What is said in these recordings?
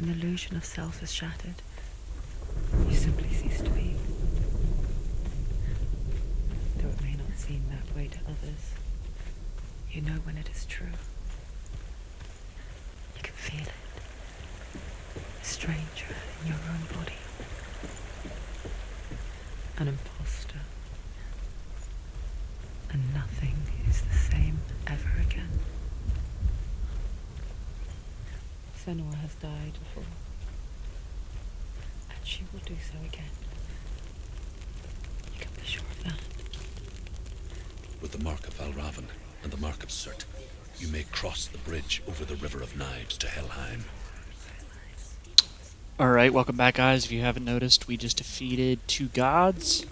when the illusion of self is shattered, you simply cease to be. Though it may not seem that way to others, you know when it is true. You can feel it. A stranger in your own body. An imposter. And nothing is the same ever again. Senua has died before. And she will do so again. You can be sure of that. With the mark of Valravan and the mark of Surt, you may cross the bridge over the River of Knives to Helheim. Alright, welcome back, guys. If you haven't noticed, we just defeated 2 gods.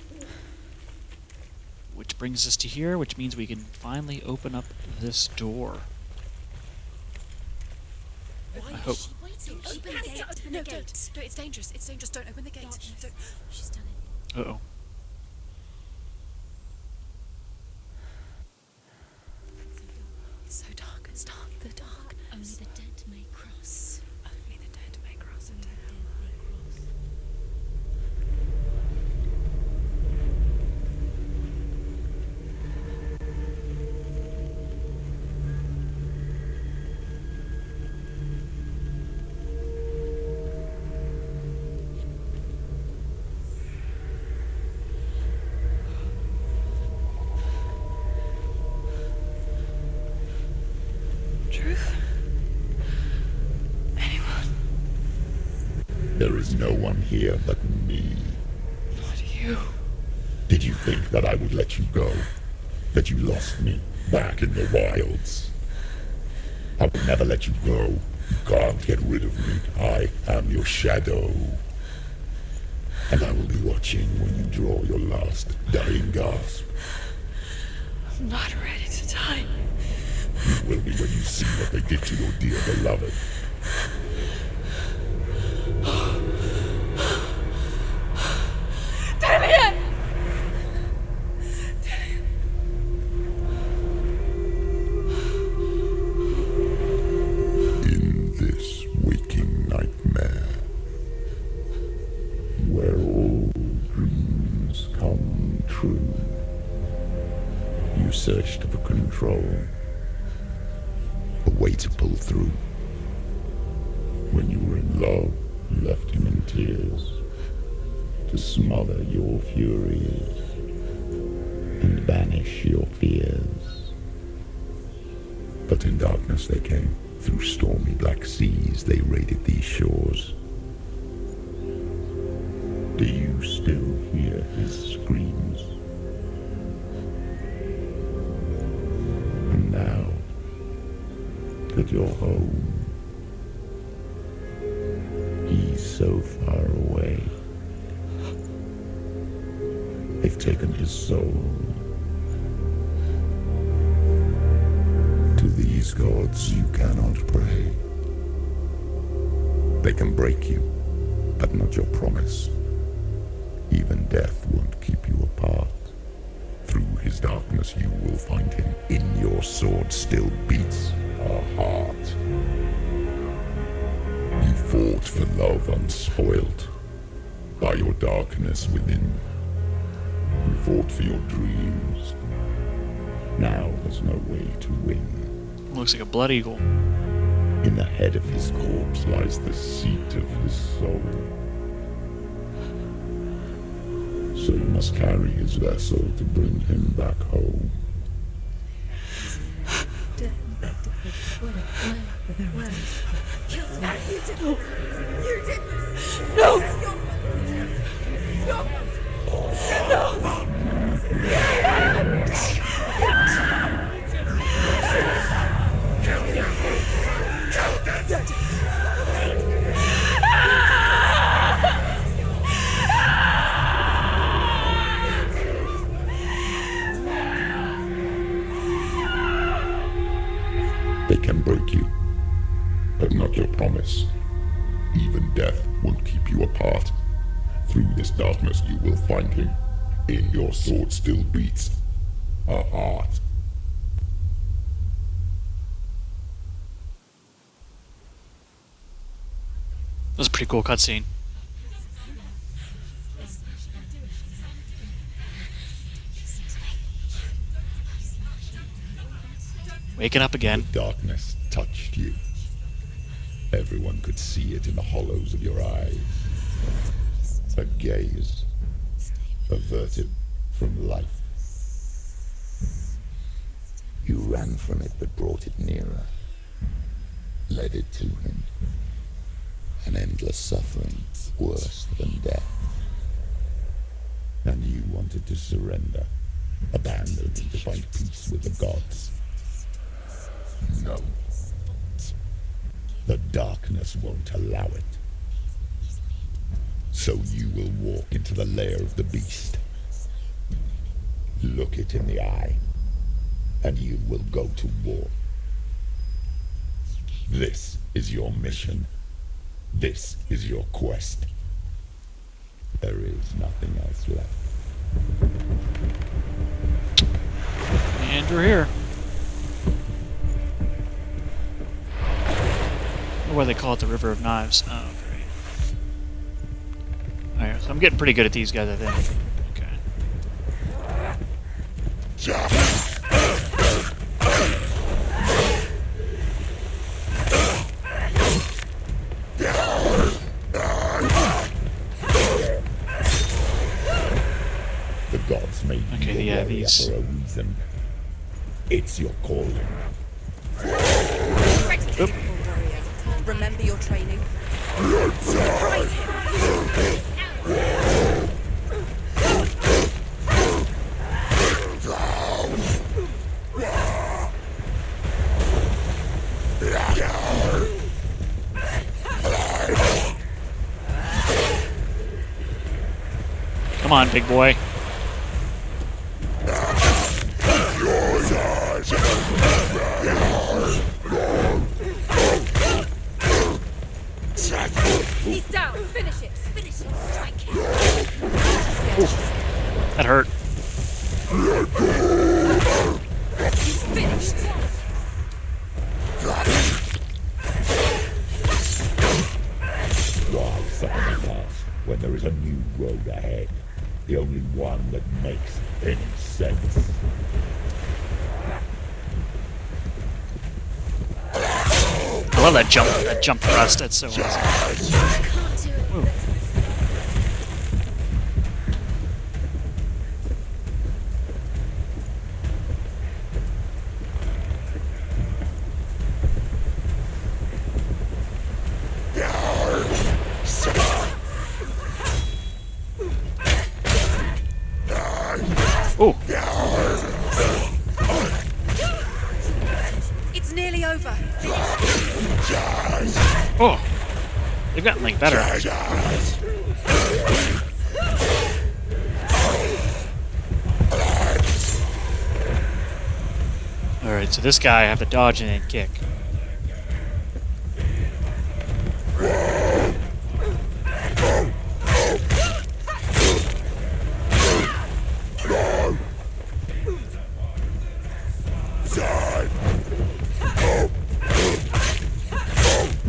Which brings us to here, which means we can finally open up this door. I hope. Open the gate. Open the gate. No, it's dangerous. It's dangerous. Don't open the gate. Don't. She's done it. Uh-oh. It's so dark. It's dark. The darkness. Only the dead may cross. Only the dead may cross into hell. Truth? Anyone? There is no one here but me. Not you. Did you think that I would let you go? That you lost me back in the wilds? I will never let you go. You can't get rid of me. I am your shadow. And I will be watching when you draw your last dying gasp. I'm not ready to die. You will be when you see what they did to your dear beloved. In this waking nightmare, where all dreams come true, you searched for control. A way to pull through. When you were in love, you left him in tears to smother your furies and banish your fears. But in darkness they came. Through stormy black seas they raided these shores. Do you still hear his screams? And now that you're home, he's so far away. They've taken his soul. To these gods you cannot pray. They can break you, but not your promise. Even death won't keep you apart. Through his darkness you will find him. In your sword still beats a heart. You fought for love unspoilt by your darkness within. You fought for your dreams. Now there's no way to win. Looks like a blood eagle. In the head of his corpse lies the seat of his soul. So you must carry his vessel to bring him back home. You did this! No! This is your fault! They can break you, but not your promise. Even death won't keep you apart. Through this darkness you will find him. In your sword still beats a heart. was a pretty cool cutscene. Waking up again. The darkness touched you. Everyone could see it in the hollows of your eyes. A gaze averted from life. You ran from it but brought it nearer. Led it to him. An endless suffering worse than death. And you wanted to surrender. Abandon and to find peace with the gods. No. The darkness won't allow it. So you will walk into the lair of the beast. Look it in the eye, and you will go to war. This is your mission. This is your quest. There is nothing else left. And we're here. Or they call it the River of Knives. Oh, great. Alright, so I'm getting pretty good at these guys, I think. Okay. The gods made you Okay, a yeah, warrior these. for a reason. It's your calling. Oop. Remember your training. Come on, big boy. He's down. Finish it. Finish it. Strike him. That hurt. He's finished. Why suffer the past when there is a new road ahead? The only one that makes any sense. I love that jump thrust. That's so awesome. Can't do it. Ooh. Oh, It's nearly over. oh, they've gotten like better. All right, so this guy I have to dodge and then kick.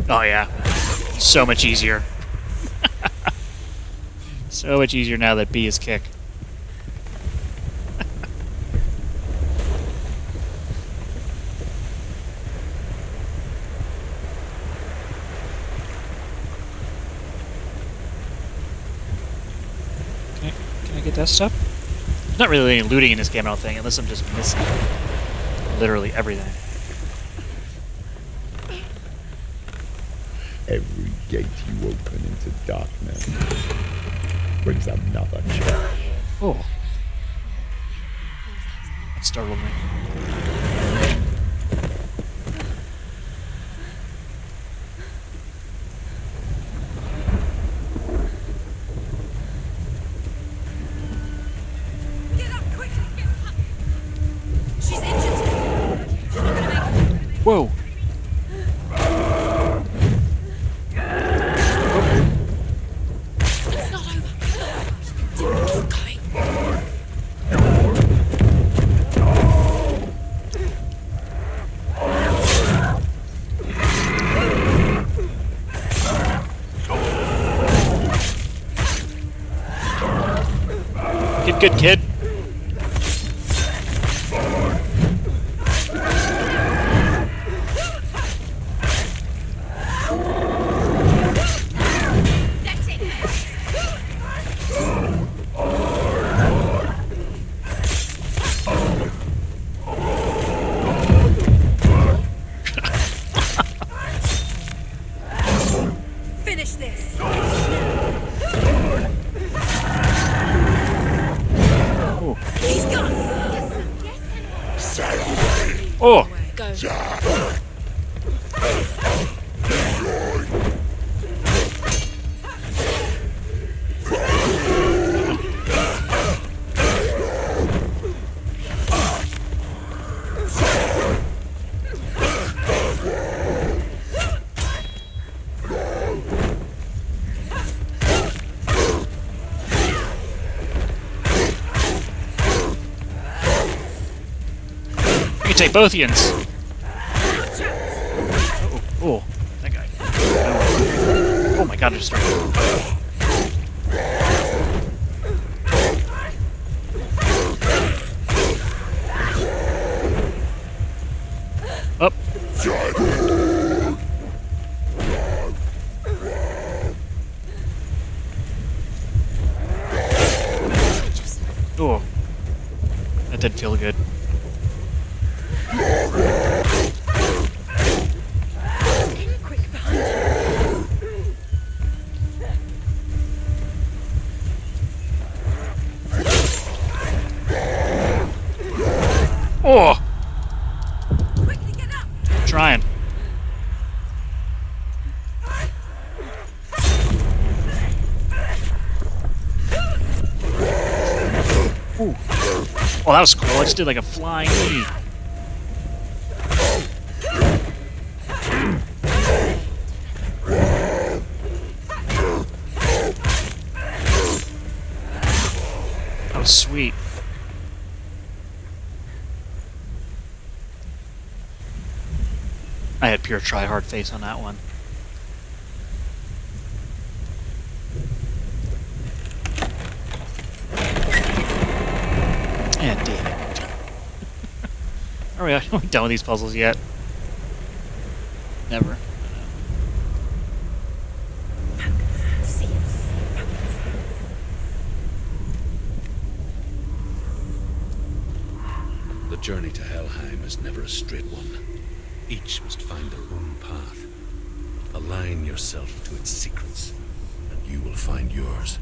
Oh yeah, so much easier. So much easier now that B is kick. Can I get that stuff? There's not really any looting in this game, I don't think, unless I'm just missing literally everything. Every gate you open into darkness brings another challenge. Oh. That startled me. Get up quickly. Get up. She's injured. You're not gonna make it. Whoa! It's not over. Keep going. Good kid. That's it. Finish this. Oh. He's gone. Oh. Go. You can take both Ians. Oh, that guy. Oh my god, I just started. Up. Oh. That did feel good. Quick behind you. Oh! Quickly get up. Trying. Ooh. Oh, that was cool. I just did like a flying knee. That was sweet. I had pure try-hard face on that one. And damn it. Are we done with these puzzles yet? Never. The journey to Helheim is never a straight one. Each must find their own path. Align yourself to its secrets, and you will find yours.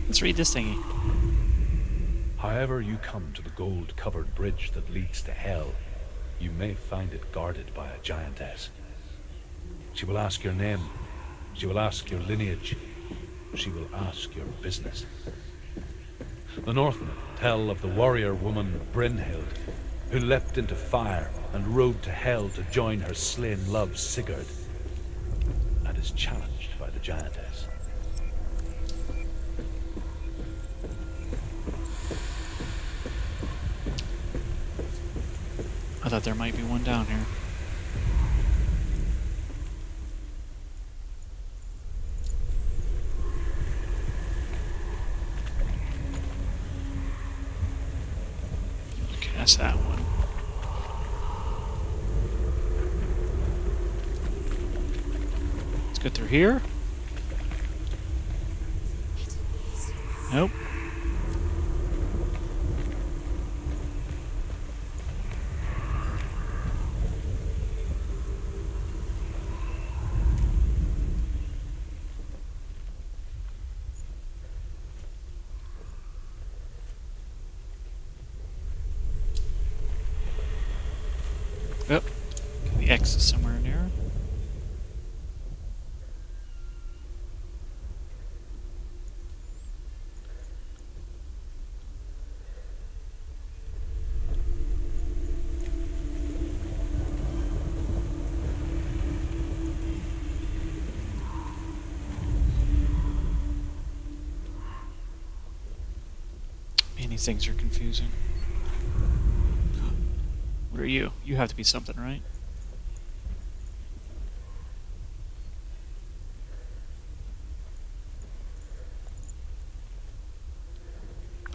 Let's read this thingy. However you come to the gold-covered bridge that leads to Hell, you may find it guarded by a giantess. She will ask your name. She will ask your lineage. She will ask your business. The Northmen tell of the warrior woman Brynhild, who leapt into fire and rode to Hell to join her slain love Sigurd, and is challenged by the giantess. I thought there might be one down here. Okay, that's that one. Let's go through here. Nope. Yep. The X is somewhere in here. Many things are confusing. What are you? You have to be something, right?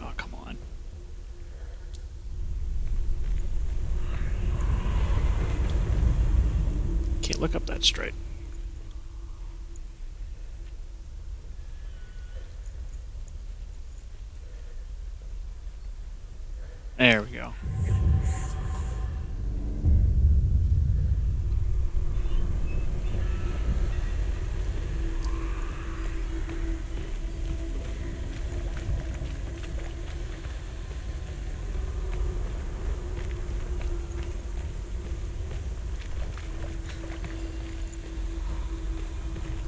Oh, come on. Can't look up that straight. There we go.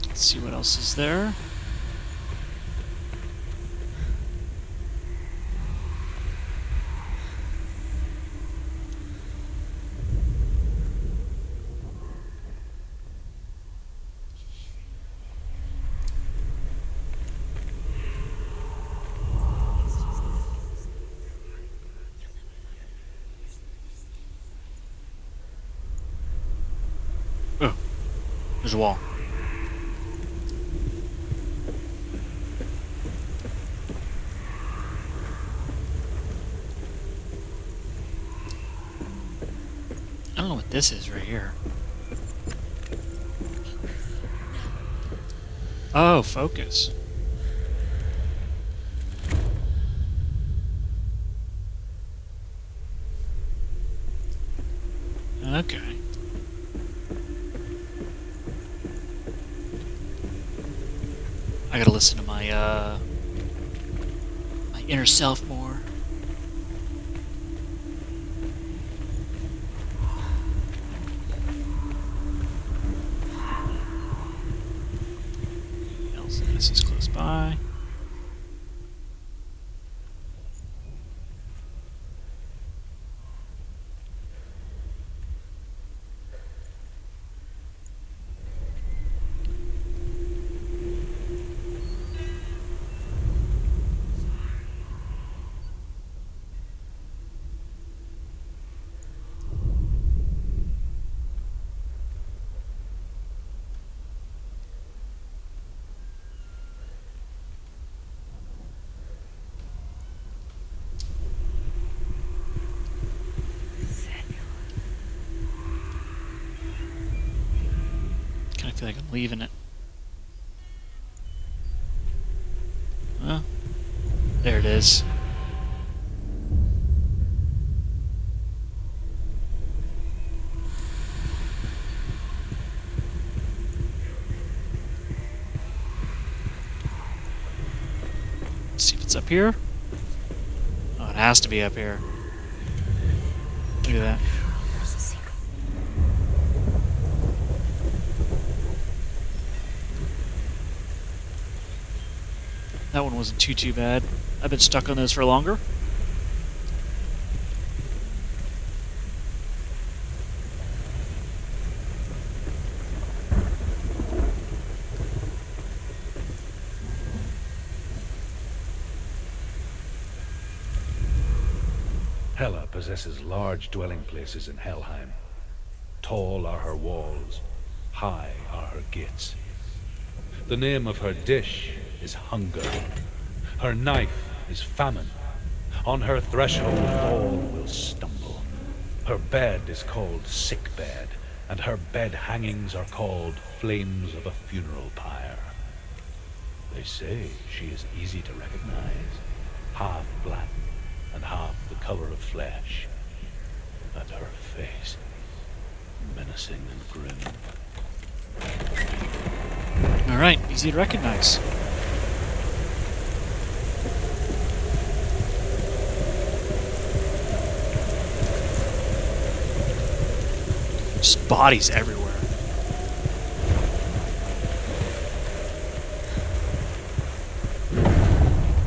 Let's see what else is there. Oh, there's a wall. I don't know what this is right here. Oh, focus. Okay. I gotta listen to my my inner self more. This is close by. I feel like I'm leaving it. Well, there it is. Let's see if it's up here. Oh, it has to be up here. Look at that. That one wasn't too bad. I've been stuck on this for longer. Hela possesses large dwelling places in Helheim. Tall are her walls, high are her gates. The name of her dish is hunger. Her knife is famine. On her threshold all will stumble. Her bed is called sick bed, and her bed hangings are called flames of a funeral pyre. They say she is easy to recognize, half black and half the color of flesh, and her face menacing and grim. Alright, easy to recognize. Just bodies everywhere.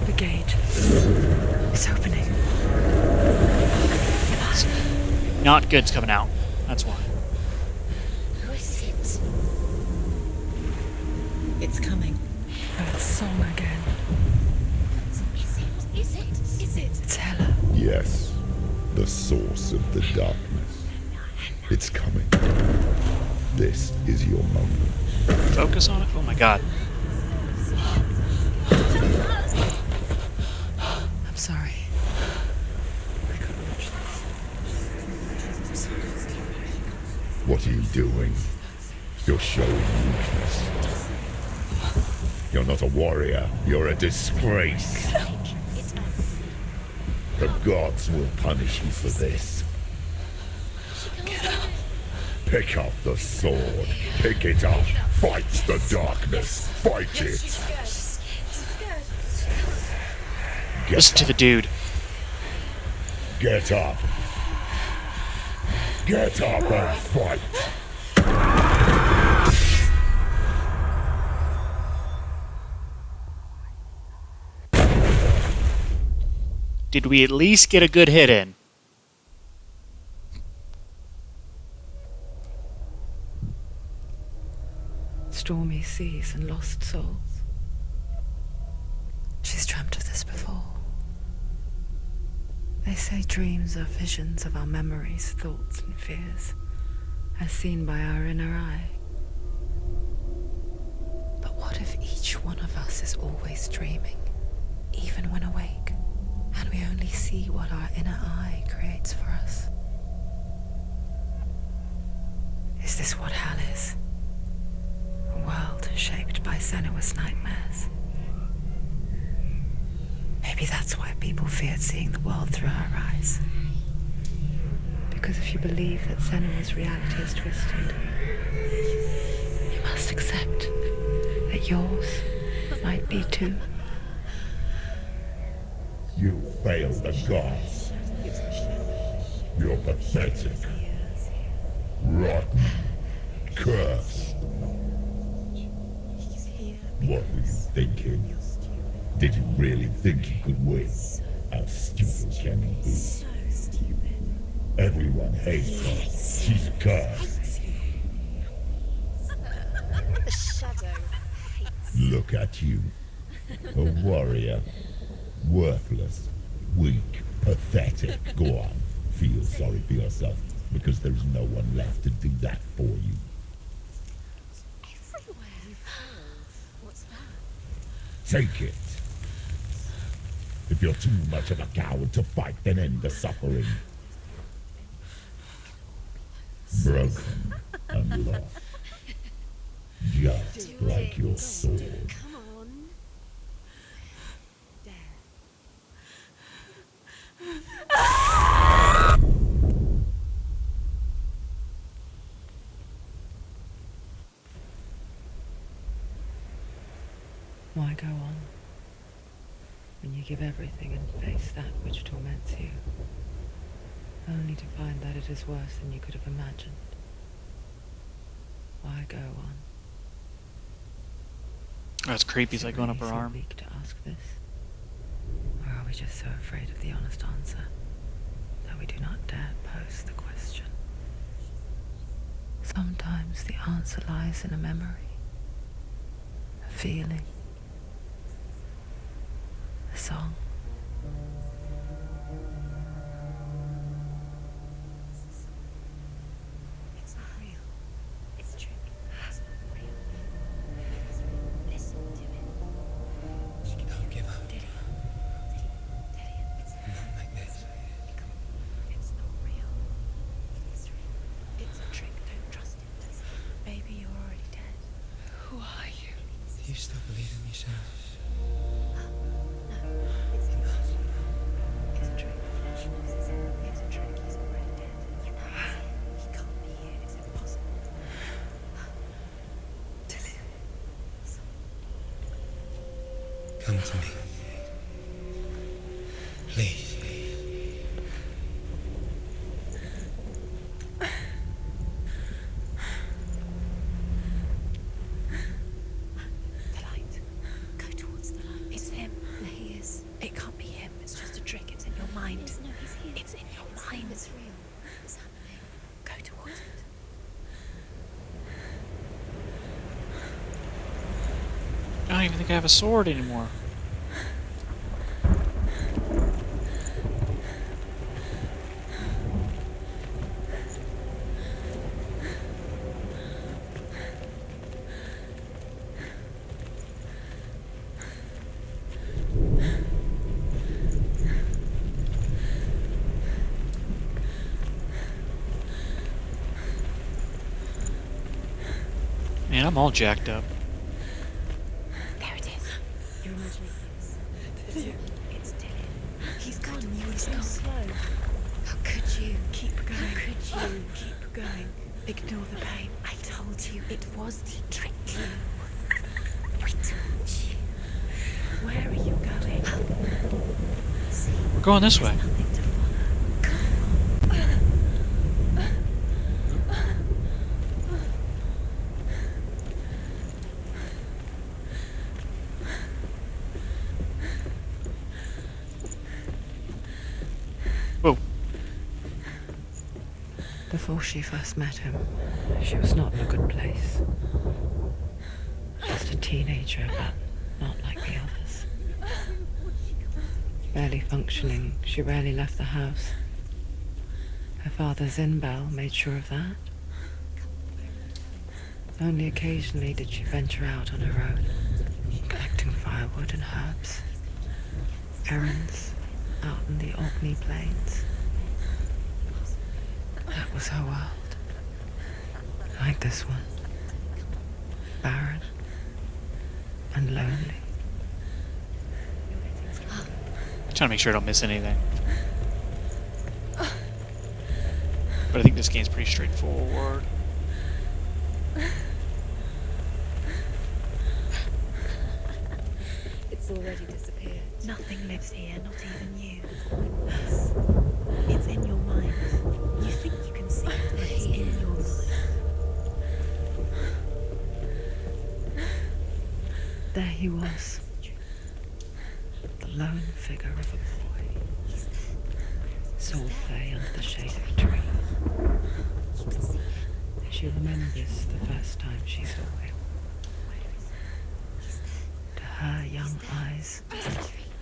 The gate. It's opening. Not good's coming out. That's why. Who is it? It's coming. That song again. Is it? Is it? Is it? It's Yes, the source of the darkness. It's coming. This is your moment. Focus on it? Oh my god. I'm sorry. I can't watch this. What are you doing? You're showing weakness. You're not a warrior. You're a disgrace. The gods will punish you for this. Pick up the sword. Pick it up. Fight the darkness. Fight it. Listen to the dude. Get up. Get up and fight. Did we at least get a good hit in? Stormy seas and lost souls. She's dreamt of this before. They say dreams are visions of our memories, thoughts and fears, as seen by our inner eye. But what if each one of us is always dreaming, even when awake, and we only see what our inner eye creates for us? Is this what hell is? A world shaped by Senua's nightmares. Maybe that's why people feared seeing the world through her eyes. Because if you believe that Senua's reality is twisted, you must accept that yours might be too. You failed the gods. You're pathetic. Rotten. Cursed. What were you thinking? Did you really think you could win? How stupid can you be? Everyone hates her. She's cursed. The shadow hates. Look at you. A warrior. Worthless. Weak. Pathetic. Go on. Feel sorry for yourself, because there's no one left to do that for you. Everywhere. What's that? Take it. If you're too much of a coward to fight, then end the suffering. Broken and lost. Just like your sword. Come on. There. Why go on when you give everything and face that which torments you, only to find that it is worse than you could have imagined? Why go on? That's creepy. It's like going up her Are we so arm. weak to ask this? Or are we just so afraid of the honest answer that we do not dare pose the question? Sometimes the answer lies in a memory, a feeling, a song. It's not real. It's a trick. It's not real. Listen to it. Don't give up. Daddy. It's Not like this. It's not real. It's real. It's a trick. Don't trust it. Baby, you're already dead. Who are you? Do you still believe in me, Senua? No, it's a trick. It's a trick. It's a trick. He's already dead. You know he's here. He can't be here. It's impossible. Come to me. Please. The light. Go towards the light. It's him. There he is. It can't be him. It's just a trick. It's in your mind. No, he's here. It's in your mind. It's real. It's happening. Go towards it. I don't even think I have a sword anymore. Man, I'm all jacked up. There it is. You're imagining things. It's Dylan. He's gone. You were so slow. How could you? Keep going. How could you? Keep going. Ignore the pain. I told you it was the trick. I told you. Where are you going? See, We're going this way. nothing to follow. Come on. Whoa. Before she first met him, she was not in a good place. Just a teenager, but not like the others. Barely functioning, she rarely left the house. Her father's in-bell made sure of that. Only occasionally did she venture out on her own, collecting firewood and herbs. Errands out in the Orkney Plains. That was her world. Like this one. Barren and lonely. Trying to make sure I don't miss anything. But I think this game's pretty straightforward. It's already disappeared. Nothing lives here, not even you. It's in your mind. You think you can see it, but it's in your mind. There he was. The lone figure of a boy. Saw Faye under the shade of a tree. She remembers the first time she saw him. To her young eyes,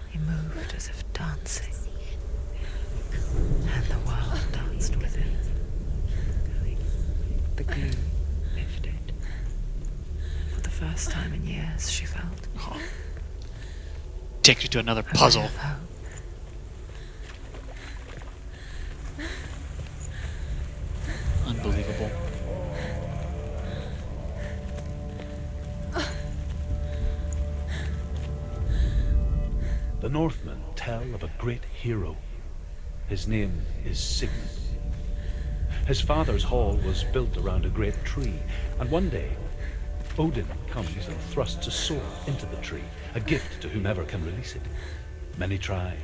he moved as if dancing, and the world danced with him. The gloom lifted. For the first time in years, she felt Take you to another a ray puzzle. of hope. Unbelievable. The Northmen tell of a great hero. His name is Sigmund. His father's hall was built around a great tree, and one day Odin comes and thrusts a sword into the tree, a gift to whomever can release it. Many try,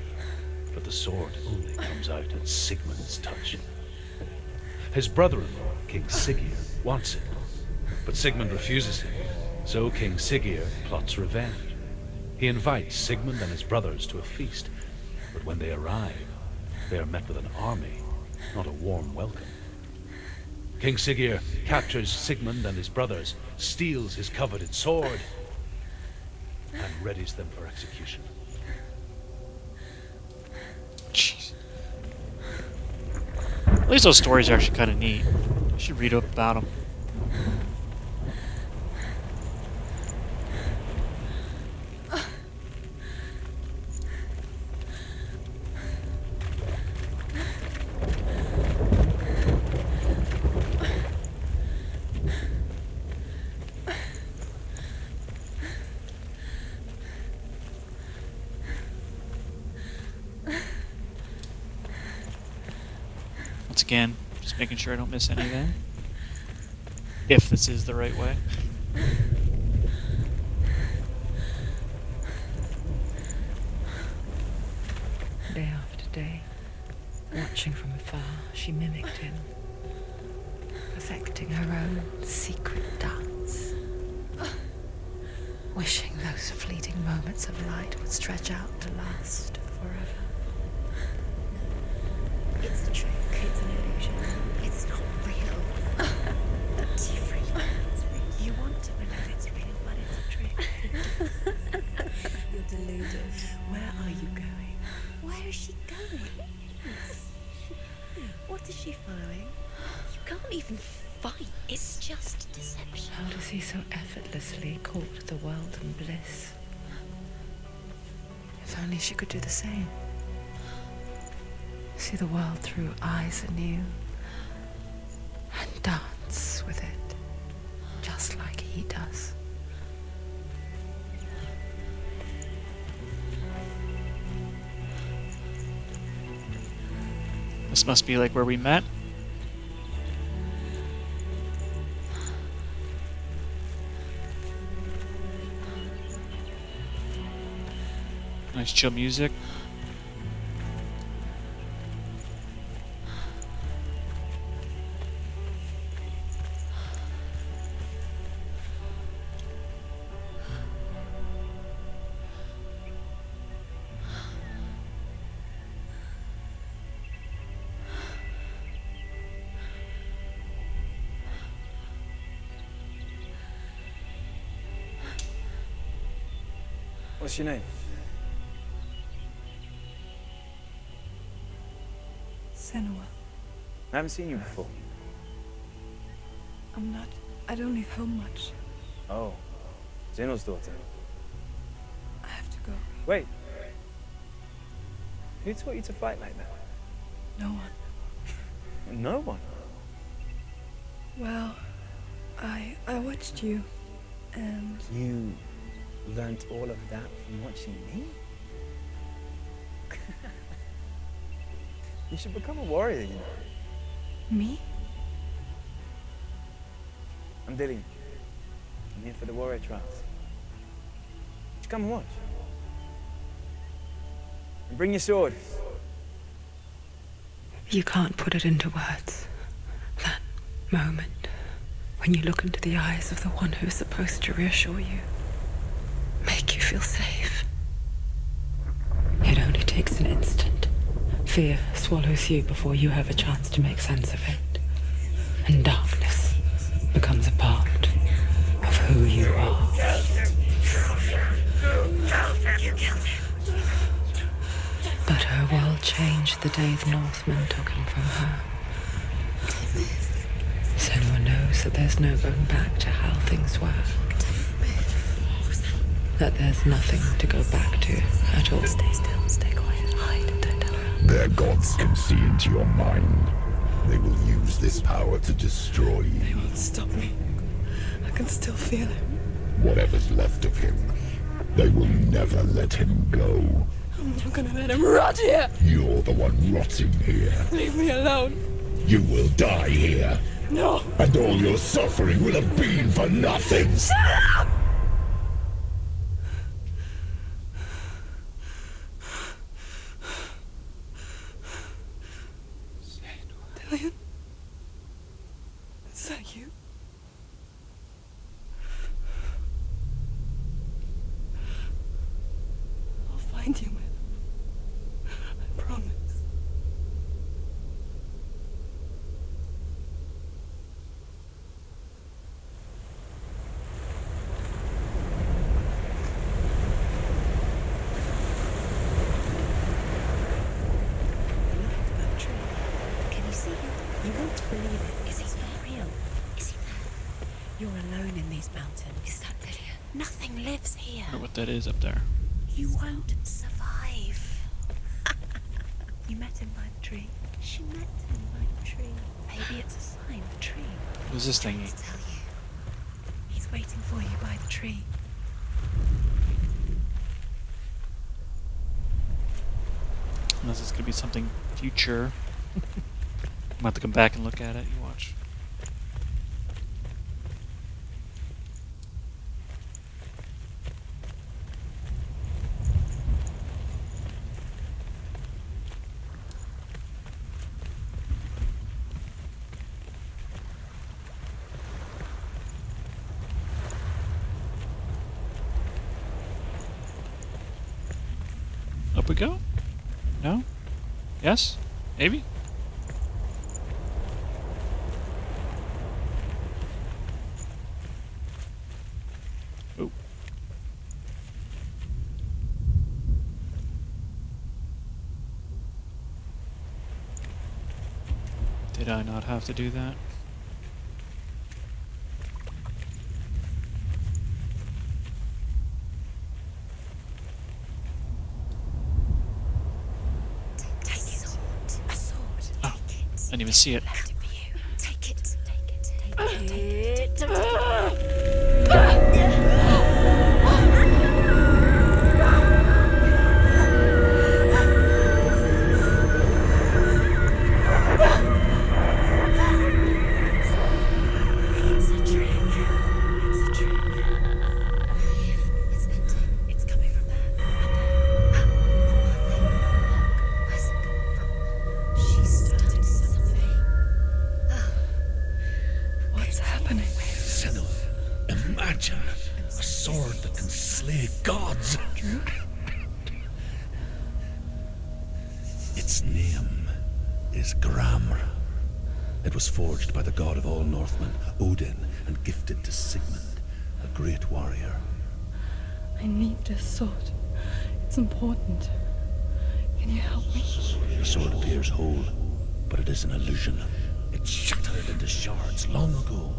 but the sword only comes out at Sigmund's touch. His brother-in-law, King Siggeir, wants it, but Sigmund refuses him, so King Siggeir plots revenge. He invites Sigmund and his brothers to a feast, but when they arrive, they are met with an army, not a warm welcome. King Siggeir captures Sigmund and his brothers, steals his coveted sword, and readies them for execution. Jeez. At least those stories are actually kind of neat. You should read up about them. Once again, just making sure I don't miss anything. If this is the right way. Day after day, watching from afar, she mimicked him, perfecting her own secret dance, wishing those fleeting moments of light would stretch out to last forever. It's a trick. It's an illusion. It's not real. It's real. You want to believe it's real, but it's a trick. You're deluded. Where are you going? Where is she going? What is she following? You can't even fight. It's just deception. How does he so effortlessly court the world and bliss? If only she could do the same. See the world through eyes anew and dance with it just like he does. This must be like where we met. Nice chill music. What's your name? Senua. I haven't seen you before. I'm not. I don't leave home much. Oh, Zeno's daughter. I have to go. Wait. Who taught you to fight like that? No one. No one. Well, I watched you, and You learnt all of that from watching me? You should become a warrior, you know. me? I'm Dillian. I'm here for the warrior trials. Just come and watch. And bring your sword. You can't put it into words. That moment when you look into the eyes of the one who's supposed to reassure you, make you feel safe. It only takes an instant. Fear swallows you before you have a chance to make sense of it. And darkness becomes a part of who you are. But her world changed the day the Northmen took him from her. Senua knows that there's no going back to how things were. That there's nothing to go back to at all. Stay still, stay quiet, hide, don't tell her. Their gods can see into your mind. They will use this power to destroy They you. won't stop me. I can still feel it. Whatever's left of him, they will never let him go. I'm not gonna let him rot here. You're the one rotting here. Leave me alone. You will die here, No. and all your suffering will have been for nothing. Dillian? Is that you? I'll find you, man. I promise. Can you see him? You won't believe it. Is he not real? Is he there? You're alone in these mountains. Is that Dillian? Nothing lives here. I wonder what that is up there. You won't survive. You met him by the tree. She met him by the tree. Maybe it's a sign, the tree. Who's this Trying thingy? to tell you. He's waiting for you by the tree. Unless it's gonna be something future. I'm about to come back and look at it. You watch. Up we go? No? Yes? Maybe? Oh. Did I not have to do that? Take a sword. Oh, I didn't even see it. Left it for you. Take it. Take it. Take it. Take it. sword that can slay gods. True. Its name is Gramr. It was forged by the god of all Northmen, Odin, and gifted to Sigmund, a great warrior. I need this sword. It's important. Can you help me? The sword appears whole, but it is an illusion. It shattered into shards long ago.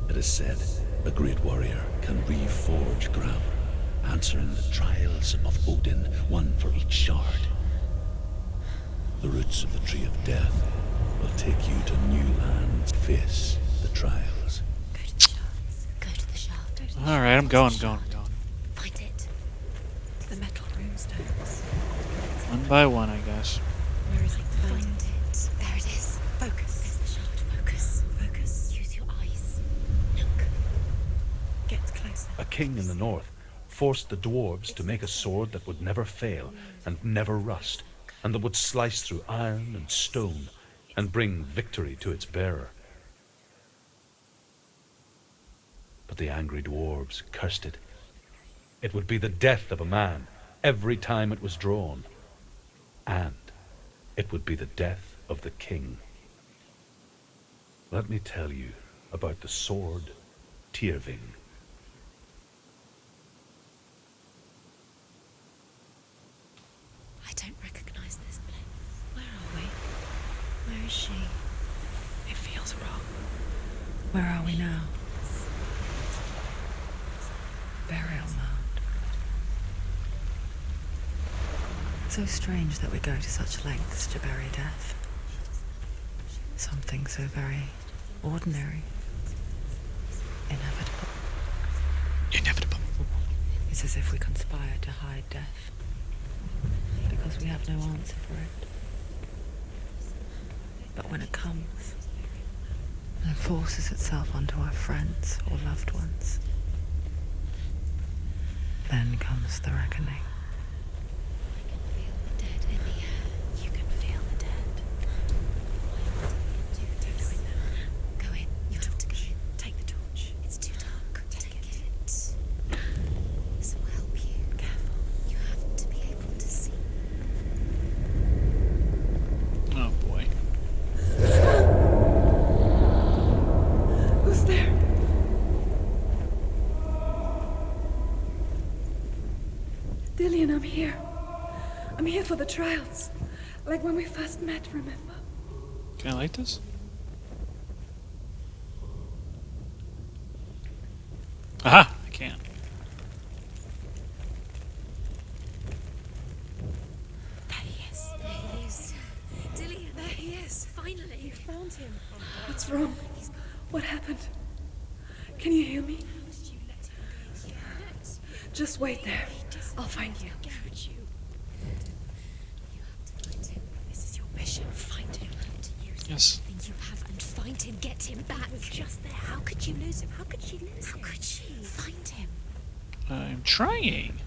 It is said a great warrior can reforge Gramr, answering the trials of Odin, one for each shard. The roots of the Tree of Death will take you to new lands. Face the trials. Go to the shards. Go to the shard. Alright, I'm going. Find it. It's the metal runestones. One by one, I guess. Where is it? Find it. There it is. Focus. There's the shard. Focus. Focus. Use your eyes. Look. Get closer. A king in the north forced the dwarves to make a sword that would never fail and never rust, and that would slice through iron and stone and bring victory to its bearer. But the angry dwarves cursed it. It would be the death of a man every time it was drawn, and it would be the death of the king. Let me tell you about the sword Tyrving. I don't recognize this place. Where are we? Where is she? It feels wrong. Where are we now? Burial mound. So strange that we go to such lengths to bury death. Something so very ordinary. Inevitable. Inevitable. It's as if we conspire to hide death. Because we have no answer for it. But when it comes, and forces itself onto our friends or loved ones, then comes the reckoning. I can feel the dead in the air. You can feel the dead. Don't go in now. Go in. You have to go in. Take the torch. It's too dark. Take it. This will help you. Careful. You have to be able to see. Oh boy. Who's there? Dillian, I'm here. I'm here for the trials. Like when we first met, remember? Can I light this? Aha! I can. There he is. There he is. Dillian, there he is. Finally. You found him. What's wrong? What happened? Can you hear me? Just wait there. I'll find you. You have to find him. This is your mission. Find him. To use Yes. everything you have and find him. Get him back. He was just there. How could you lose him? How could she lose him? How could she? Find him. I'm trying.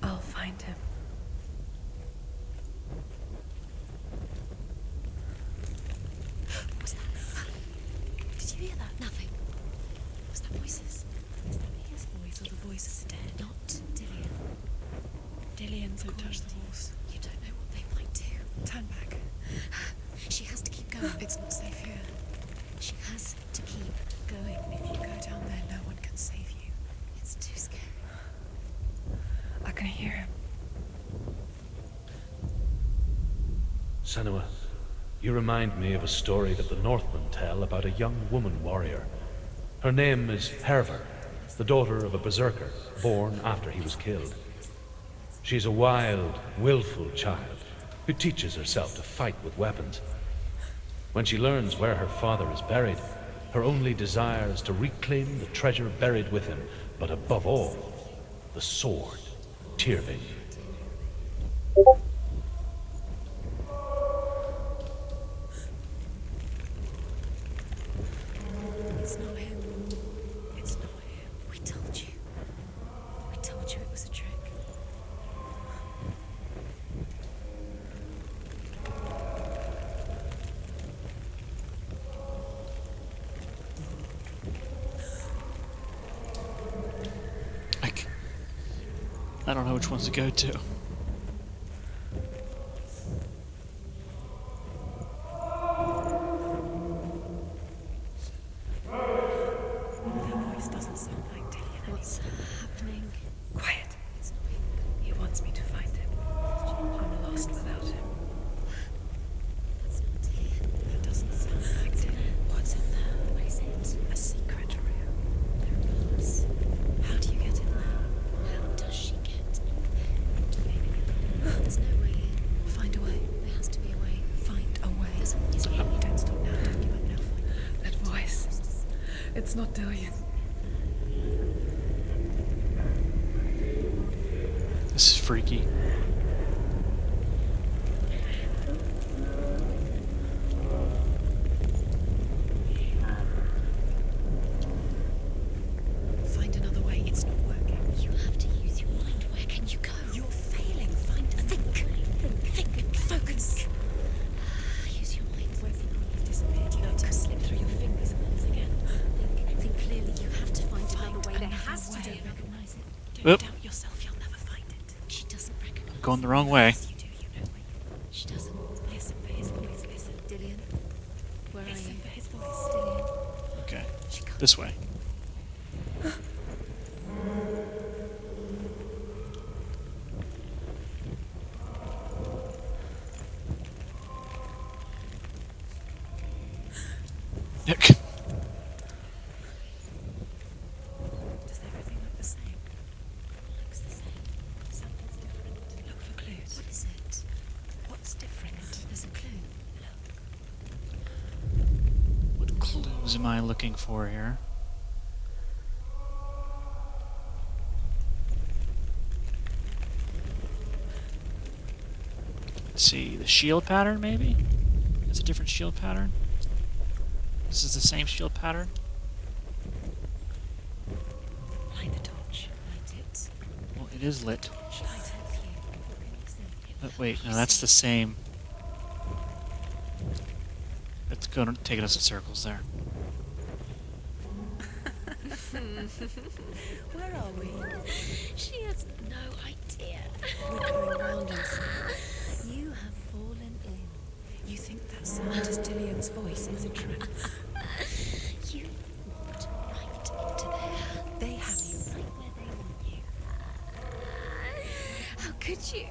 I'll find him. What's that? Did you hear that? Nothing. Was that voices? Is that his voice or the voice of the dead? Not Dillian. Dillian, don't touch the horse. You don't know what they might do. Turn back. She has to keep going. It's not safe here. She has to keep going. If you go down there, no one can save you. It's too scary. I can hear him. Senua, you remind me of a story that the Northmen tell about a young woman warrior. Her name is Hervor, the daughter of a berserker born after he was killed. She's a wild, willful child who teaches herself to fight with weapons. When she learns where her father is buried, her only desire is to reclaim the treasure buried with him, but above all, the sword, Tyrving. It's not him. It's not him. We told you. We told you it was a trick. I don't know which ones to go to. That voice doesn't sound like Dillian. What's happening? Quiet. He wants me to find him. I'm lost without him. That's not Dillian. That doesn't sound like Dillian. What's in there? What is it? A secret room. There are bars. How do you get in there? How does she get in there? There's no way in. Find a way. There has to be a way. Find a way. There's always a way. Don't stop now. Don't give up now. Find a way. That voice. It's not Dillian. This is freaky. Find another way. It's not working. You have to use your mind. Where can you go? You're failing. Find a think. Focus. Use your mind. Where's the arm? He's disappeared. You know, to slip through your fingers once again. Think clearly. You have to find another way. There another has to way. be. Recognize it. Don't Oop. doubt yourself. You'll never find it. She doesn't recognize Going the wrong way. Yes, you do. You know it. She doesn't. Listen for his voice. Listen. Dillian, where are Listen you? for his voice. Dillian, Okay. she can't. This way. Does everything look the same? Looks the same. Something's different. Look for clues. What is it? What's different? There's a clue. What clues am I looking for here? Let's see, the shield pattern maybe? It's a different shield pattern. This is the same shield pattern. Light the torch. Light it. Well, it is lit. Light it. What can you see? But wait, no, that's the same. It's going to take us in circles there. Where are we? She has no idea. We're going round in circles. You have fallen in. You think that sound is Dillian's voice? It's a trap. You walked right into there. They have you. Right where they want you. How could you?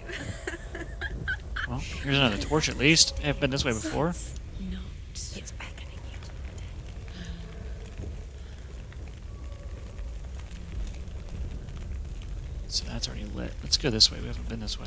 Well, here's another torch at least. I haven't been this way before. Not. It's beckoning you. So that's already lit. Let's go this way. We haven't been this way.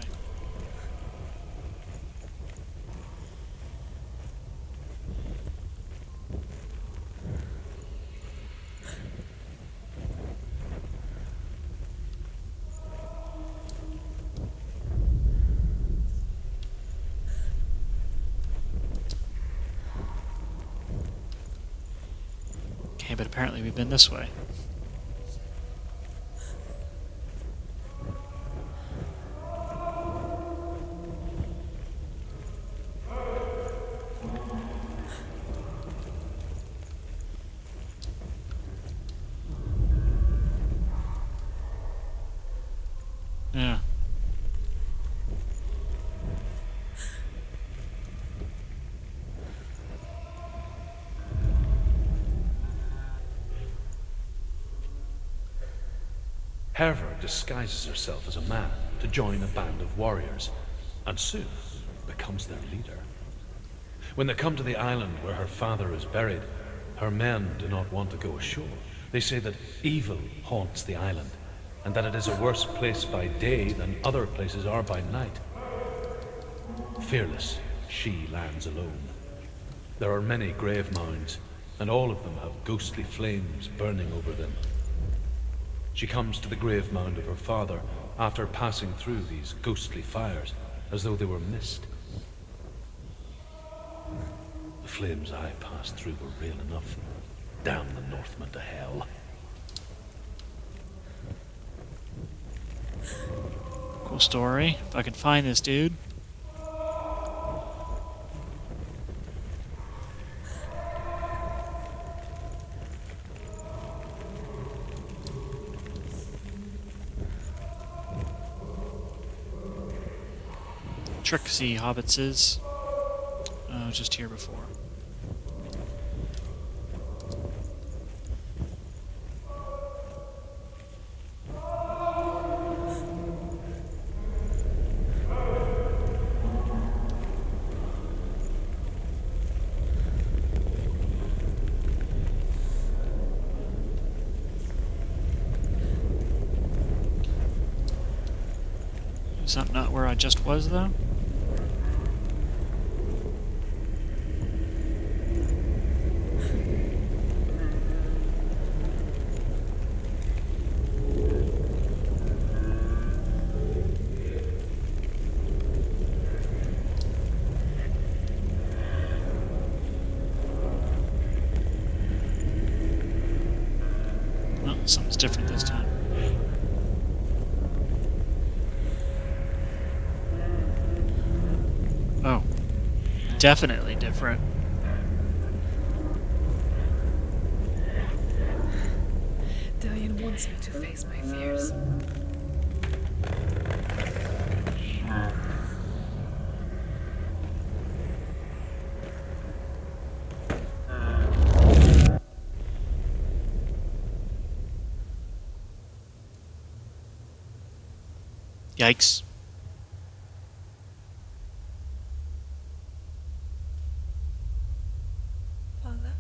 Okay, but apparently we've been this way. Yeah. Herver disguises herself as a man to join a band of warriors, and soon becomes their leader. When they come to the island where her father is buried, her men do not want to go ashore. They say that evil haunts the island, and that it is a worse place by day than other places are by night. Fearless, she lands alone. There are many grave mounds, and all of them have ghostly flames burning over them. She comes to the grave mound of her father after passing through these ghostly fires, as though they were mist. The flames I passed through were real enough. Damn the Northmen to hell. Cool story. If I can find this dude. tricksy hobbitses. Just here before. Is that not where I just was, though? No, something's different this time. Oh. Definitely different. Dillion wants me to face my fears. Yikes. Father?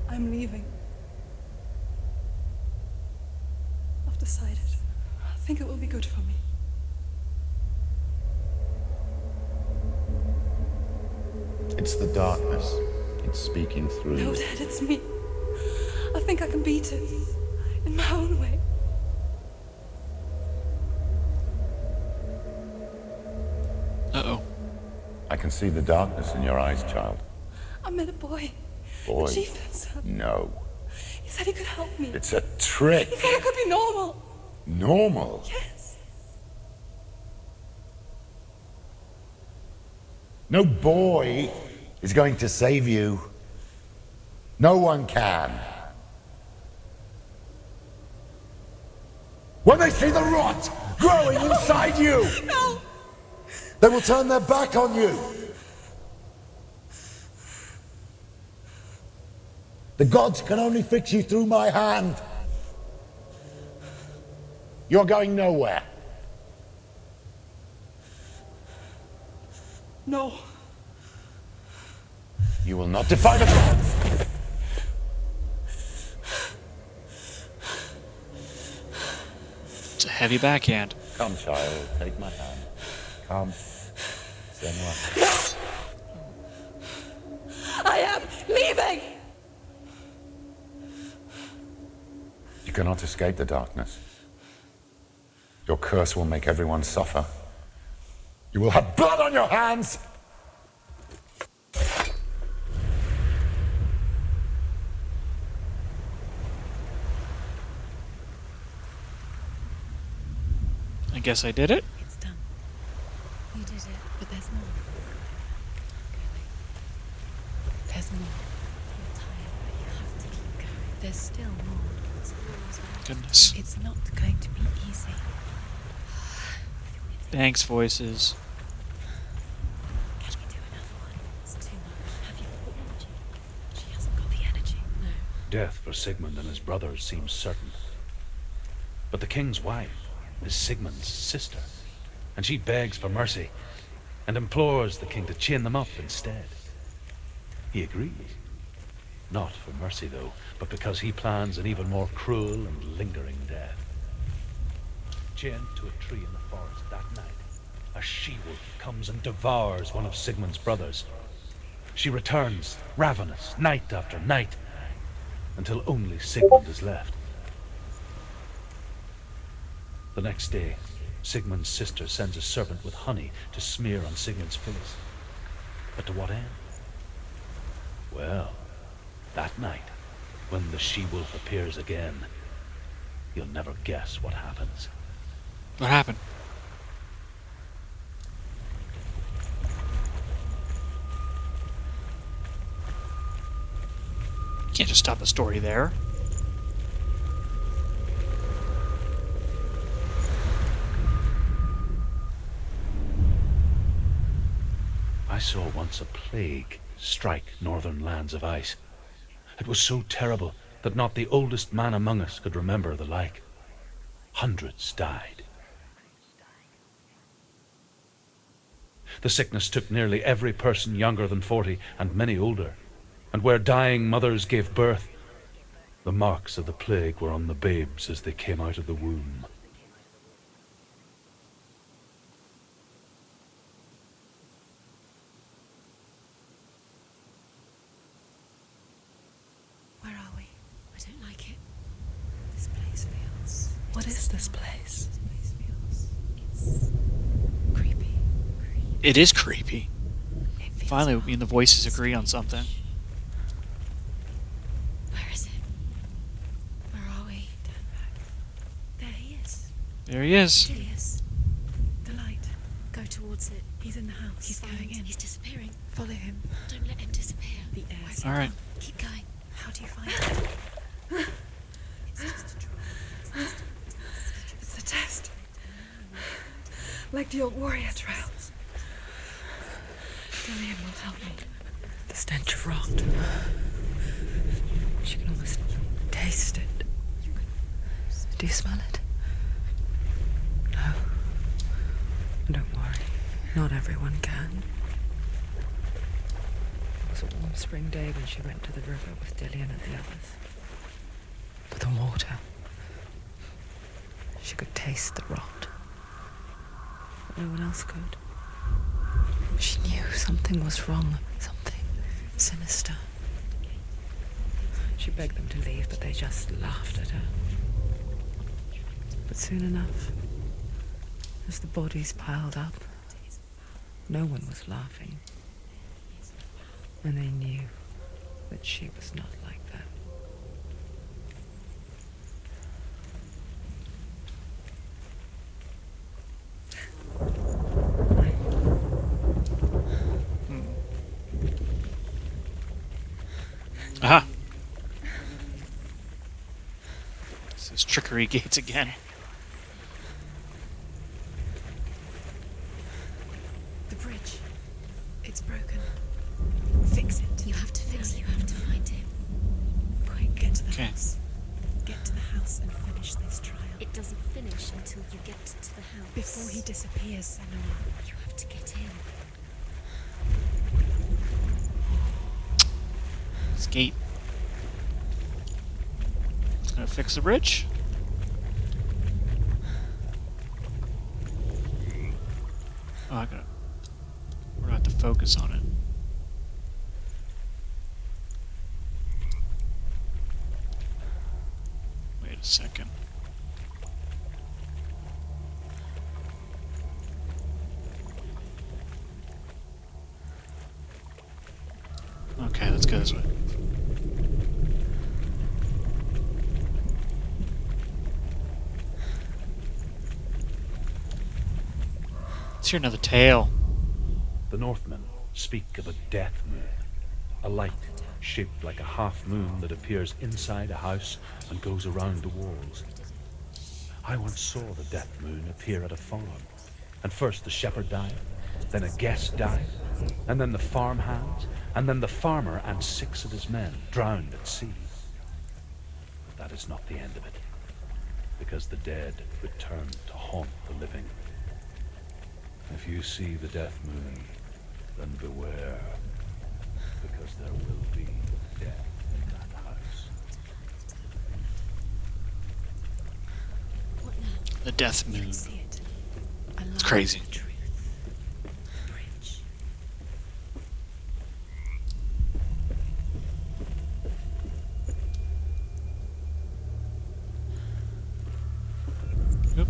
I'm leaving. I've decided. I think it will be good for me. It's the darkness. It's speaking through No, you. Dad, it's me. I think I can beat it. In my own way. Uh-oh. I can see the darkness in your eyes, child. I met a boy. Boy. The chieftain, son. No. He said he could help me. It's a trick. He said I could be normal. Normal. Yes. No boy is going to save you. No one can. When they see the rot growing inside you, No. they will turn their back on you. The gods can only fix you through my hand. You're going nowhere. No. You will not defy the gods. It's a heavy backhand. Come, child, take my hand. Come. Senua. I am leaving. You cannot escape the darkness. Your curse will make everyone suffer. You will have blood on your hands! I guess I did it. It's done. You did it, but there's more. There's more. You're tired, but you have to keep going. There's still more. Goodness. It's not going to be easy. Thanks, voices. Can you do another one? It's too much. Have you got the energy? She hasn't got the energy. No. Death for Sigmund and his brothers seems certain. But the king's wife is Sigmund's sister, and she begs for mercy and implores the king to chain them up instead. He agrees. Not for mercy, though, but because he plans an even more cruel and lingering death. Chained to a tree in the forest that night, a she-wolf comes and devours one of Sigmund's brothers. She returns, ravenous, night after night, until only Sigmund is left. The next day, Sigmund's sister sends a serpent with honey to smear on Sigmund's face. But to what end? Well, that night, when the she-wolf appears again, you'll never guess what happens. What happened? You can't just stop the story there. saw once a plague strike northern lands of ice. It was so terrible that not the oldest man among us could remember the like. Hundreds died. The sickness took nearly every person younger than 40, and many older. And where dying mothers gave birth, the marks of the plague were on the babes as they came out of the womb. Where are we? I don't like it. This place feels... What is this place? This place feels... It's... creepy. It is creepy. It feels Finally, wrong. me and the voices agree on something. Where is it? Where are we? Turn back. There he is. There he is. There he is. The light. Go towards it. He's in the house. He's going in. He's disappearing. Follow him. Don't let him disappear. The air. Where's he All right. gone? Keep going. How do you find him? It's just a trial. It's a test. Like the old warrior trials. Dillian will help me. The stench of rot. She can almost taste it. Do you smell it? No. Don't worry. Not everyone can. It was a warm spring day when she went to the river with Dillian and the others. But the water. She could taste the rot. But no one else could. She knew something was wrong. Something sinister. She begged them to leave, but they just laughed at her. But soon enough, as the bodies piled up, no one was laughing. And they knew that she was not like that. Aha! This is trickery gates again. The bridge. It's broken. Fix it. You have to fix it. You have to find him. Quick, get to the Okay. house. Get to the house and finish this trial. It doesn't finish until you get to the house. Before he disappears, Senua. You have to get in. This gate. It's gonna fix the bridge. Oh, I gotta. We're gonna have to focus on it. Wait a second. Okay, let's go this way. Let's hear another tale. The Northmen speak of a death moon, a light shaped like a half moon that appears inside a house and goes around the walls. I once saw the death moon appear at a farm, and first the shepherd died, then a guest died, and then the farmhands, and then the farmer and 6 of his men drowned at sea. But that is not the end of it, because the dead return to haunt the living. If you see the death moon, then beware, because there will be death in that house. The death moon. See it. It's crazy. Truth. Bridge. Yep.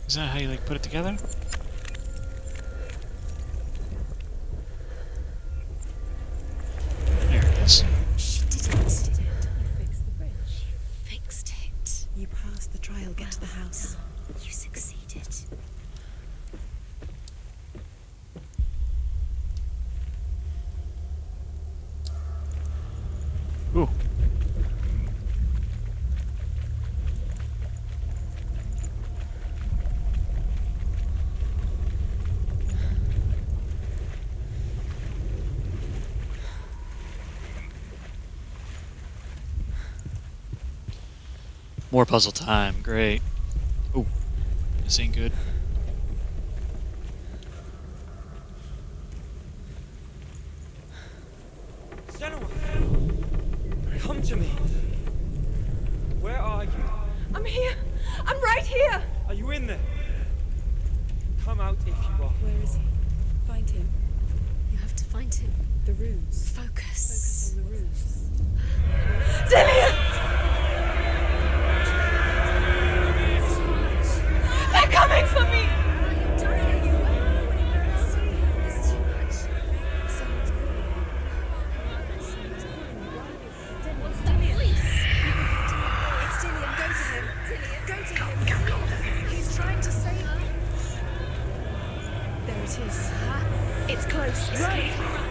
Is that how you like put it together? There it is. She did it. You fixed the bridge. Fixed it. You passed the trial. Get to the house. You succeeded. Ooh. More puzzle time. Great. Oh, this ain't good. Senua! Come to me! Where are you? I'm here! I'm right here! Are you in there? Come out if you are. Where is he? Find him. You have to find him. The runes. Focus. Focus on the runes. Dillian! They're coming for me! It's close. Run!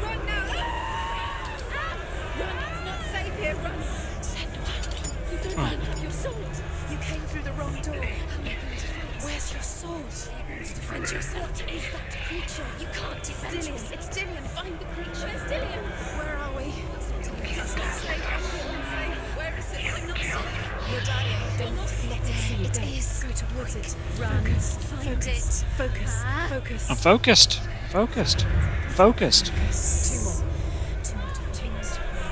Run now! Run! It's not safe here. Run! Senua, you don't run. Your sword. You came through the wrong door. How are you going to fight? Where's your sword? Are you going to defend yourself? What is that creature? You can't defend yourself. It's Dillian. Find the creature. Where's Dillian? Where are we? It's not safe. I'm not safe. Where is it? I'm not safe. You're dying. Don't let it see you. It is. Go towards it. Run. Find it. Focus. Focus. I'm focused. Focused. Focused. Two more.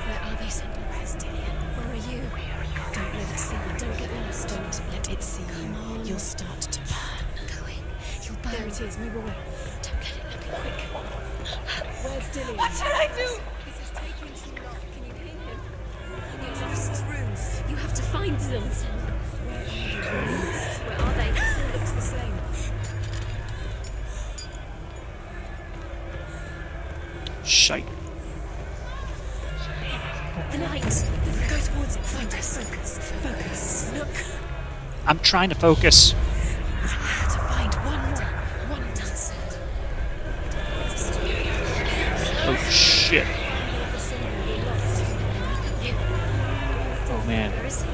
Where are they, Senua? Where's Dillian? Where are you? Don't let it see you. Don't get lost. Don't let it see you. You'll start to burn. Go in. You'll burn. There it is. Move away. Don't let it look quick. Where's Dillian? What should I do? This is taking too long. Can you hear him? You lost runes. You have to find them, Senua. Where are the runes? Where are they? It still looks the same. Shite. The light. Go towards it. Focus. Focus. Focus. Look. I'm trying to focus. To find one more. One done. Oh shit. Oh man. Where is he?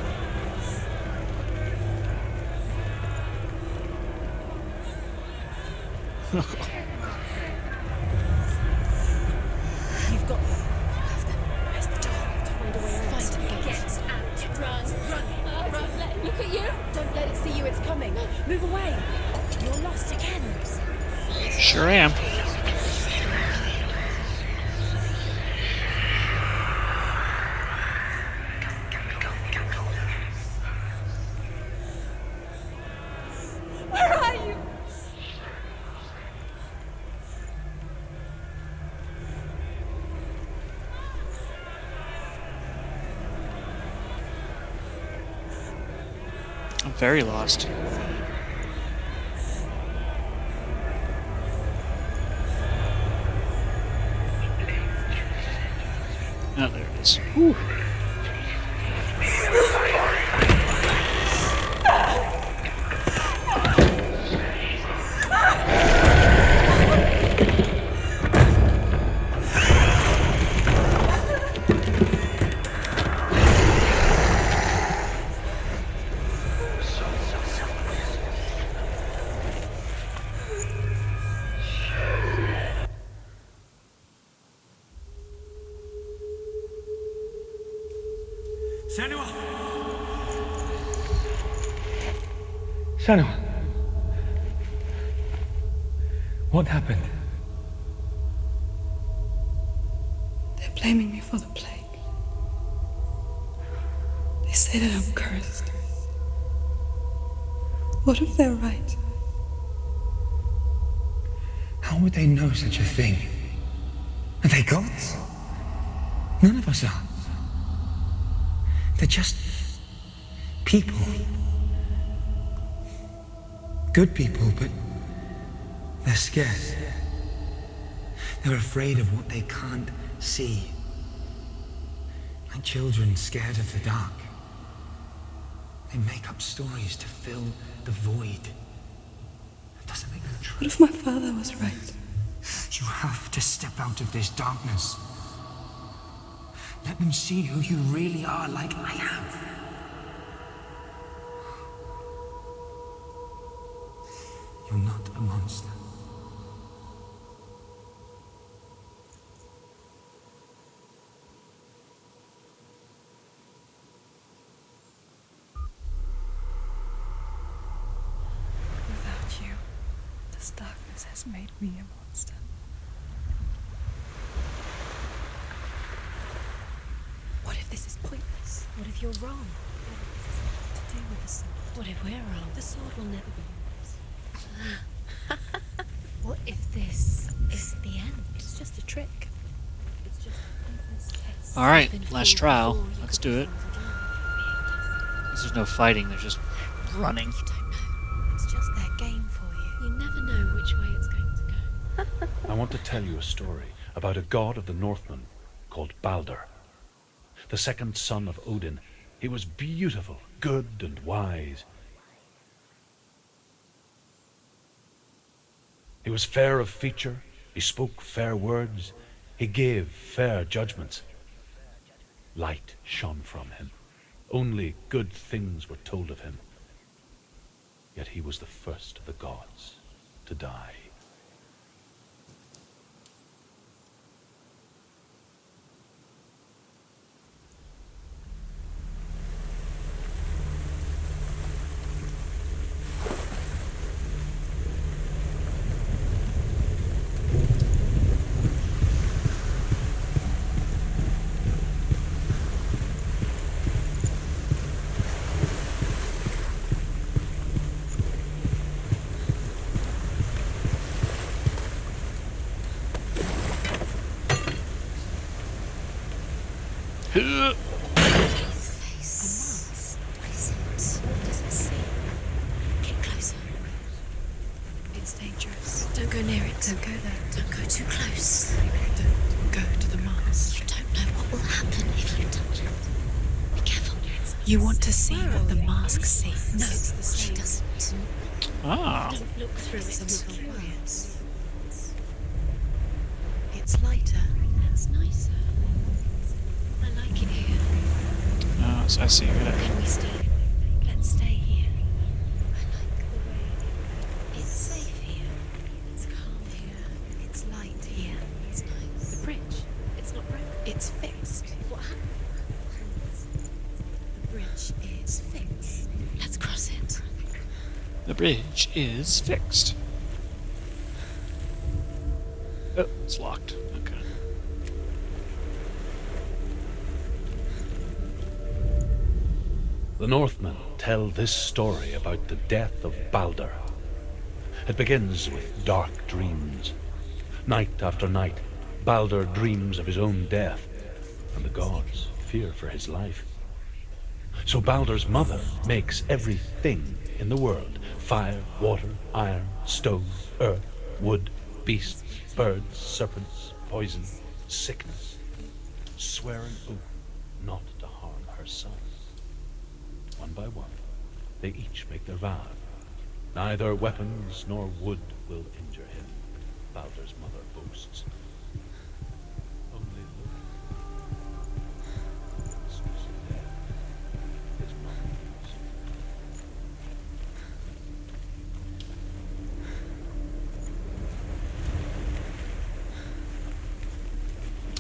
You've got them. You have them. Where's the door? To find a way out. Find a gate. Get out. Run. Run. Run. Let it look at you. Don't let it see you. It's coming. Move away. You're lost again. Sure am. Where are you? I'm very lost. Oh, there it is. Whew. Senua! Senua! What happened? They're blaming me for the plague. They say that I'm cursed. What if they're right? How would they know such a thing? Are they gods? None of us are. They're just people. Good people, but they're scared. They're afraid of what they can't see. Like children scared of the dark. They make up stories to fill the void. That doesn't make them true. What if my father was right? You have to step out of this darkness. Let them see who you really are, like I am. You're not a monster. This darkness has made me a monster. What if this is pointless? What if you're wrong? What if this has nothing to do with the sword? What if we're wrong? The sword will never be yours. What if this is the end? It's just a trick. It's just a pointless test. Alright, You've been last fooled trial. before, you Let's could be do it. fooled again. There's no fighting, there's just running. You don't know. It's just their game for you. You never know which way it's going to go. I want to tell you a story about a god of the Northmen called Balder. The second son of Odin. He was beautiful, good, and wise. He was fair of feature, he spoke fair words, he gave fair judgments. Light shone from him. Only good things were told of him. Yet he was the first of the gods to die. Don't go near it. Don't go there. Don't go too close. Don't go to the mask. You don't know what will happen if you touch it. Be careful. You want to see what the mask sees. No, it's the same. She doesn't. Ah. Don't look through it. It's curious. It's lighter. It's nicer. I like it here. Oh, so I see. Can we stay? Let's stay here. I like the way it's safe here. It's calm here. It's light here. It's nice. The bridge. It's not broken. It's fixed. What happened? The bridge is fixed. Let's cross it. The bridge is fixed. Oh, it's locked. Okay. The Northmen tell this story about the death of Balder. It begins with dark dreams. Night after night, Balder dreams of his own death, and the gods fear for his life. So Balder's mother makes everything in the world: fire, water, iron, stone, earth, wood, beasts, birds, serpents, poison, sickness, swear an oath not to harm her son. One by one, they each make their vow. Neither weapons nor wood will injure him, Balder's mother boasts. Only look. Mistress of death is not used.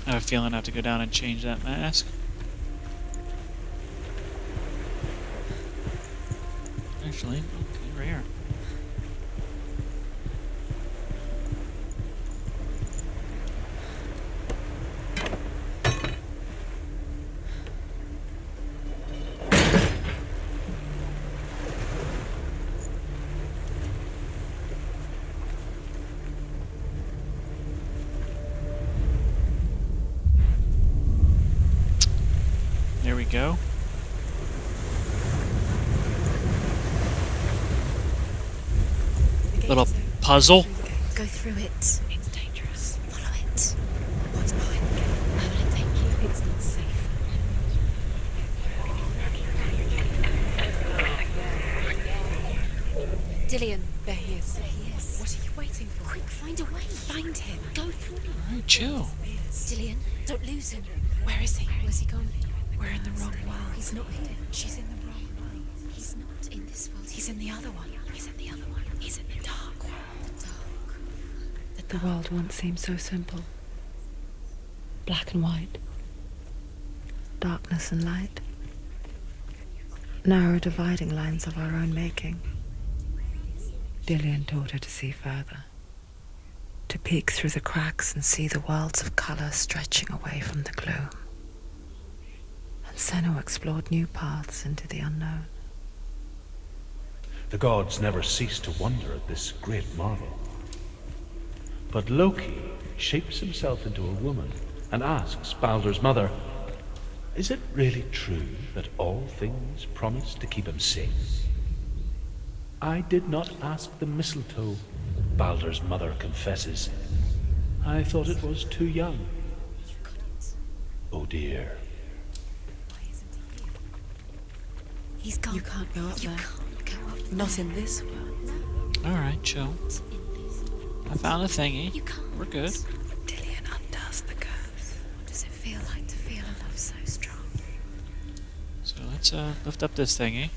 I have a feeling I have to go down and change that mask. Actually, okay, right here. There we go. Little puzzle. Go through it. It's dangerous. Follow it. What's behind the gate? How will it take you? It's not safe. Dillian, there he is. There he is. What are you waiting for? Quick, find a way. Find him. Go through. Alright, chill. Dillian, don't lose him. Where is he? Where's he gone? We're in the wrong world. He's not here. She's in the wrong world. He's not in this world. He's in the other one. He's in the other one. He's in the dark world. The dark. The world once seemed so simple. Black and white. Darkness and light. Narrow dividing lines of our own making. Dillian taught her to see further, to peek through the cracks and see the worlds of colour stretching away from the gloom. And Senua explored new paths into the unknown. The gods never cease to wonder at this great marvel. But Loki shapes himself into a woman and asks Baldur's mother, is it really true that all things promise to keep him safe? I did not ask the mistletoe, Baldur's mother confesses. I thought it was too young. You couldn't. Oh dear. Why isn't he here? He's gone. You can't go up You there. can't go up there. Not in this world. Alright, chill. Not in this. I found a thingy. You can't. We're good. Dillian undoes the curse. What does it feel like to feel a love so strong? So let's lift up this thingy.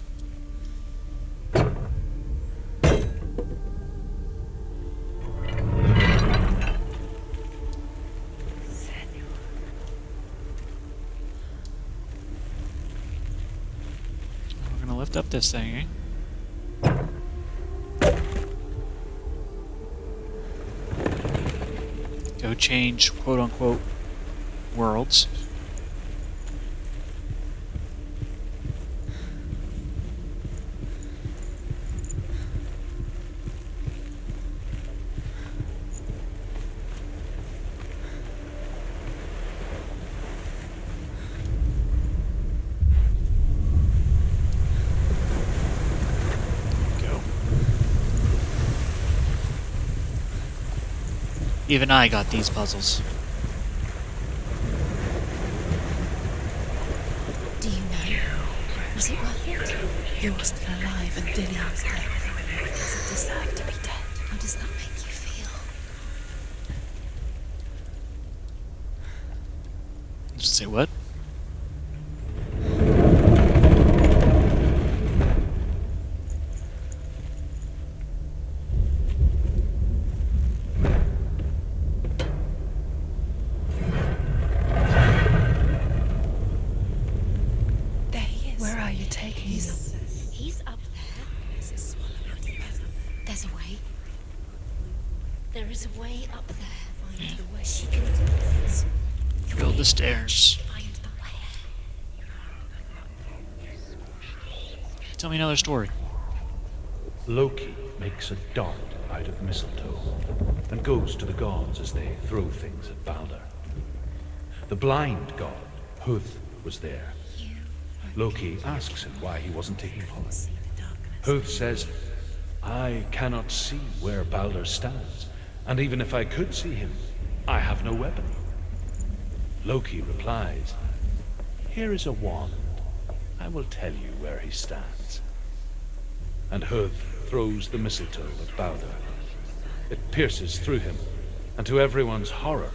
We're gonna lift up this thingy. Go change quote unquote worlds. Go. Even I got these puzzles. Do you know? Was it worth it? You were still alive and Dillian's dead. Does it deserve to be dead? How does that make you feel? Just say what? There he is. Where are you taking He's me? up there. He's up there. There's a way. There is a way up there. Find the way. She can do this. Build the stairs. Find the way. Tell me another story. Loki makes a dart out of mistletoe and goes to the gods as they throw things at Baldur. The blind god, Huth, was there. Loki asks him why he wasn't taking part. Huth says, I cannot see where Baldur stands, and even if I could see him, I have no weapon. Loki replies, here is a wand. I will tell you where he stands. And Huth throws the mistletoe at Baldur. It pierces through him, and to everyone's horror,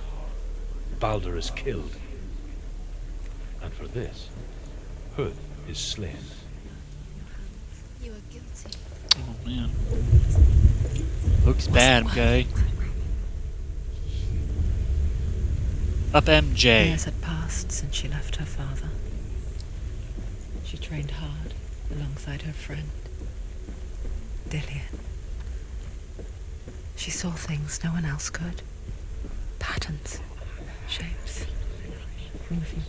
Baldur is killed. And for this, Huth is slain. You are guilty. Oh man. Looks bad, okay? Up MJ. Years had passed since she left her father. She trained hard alongside her friend, Dillian. She saw things no one else could. Patterns, shapes, movement.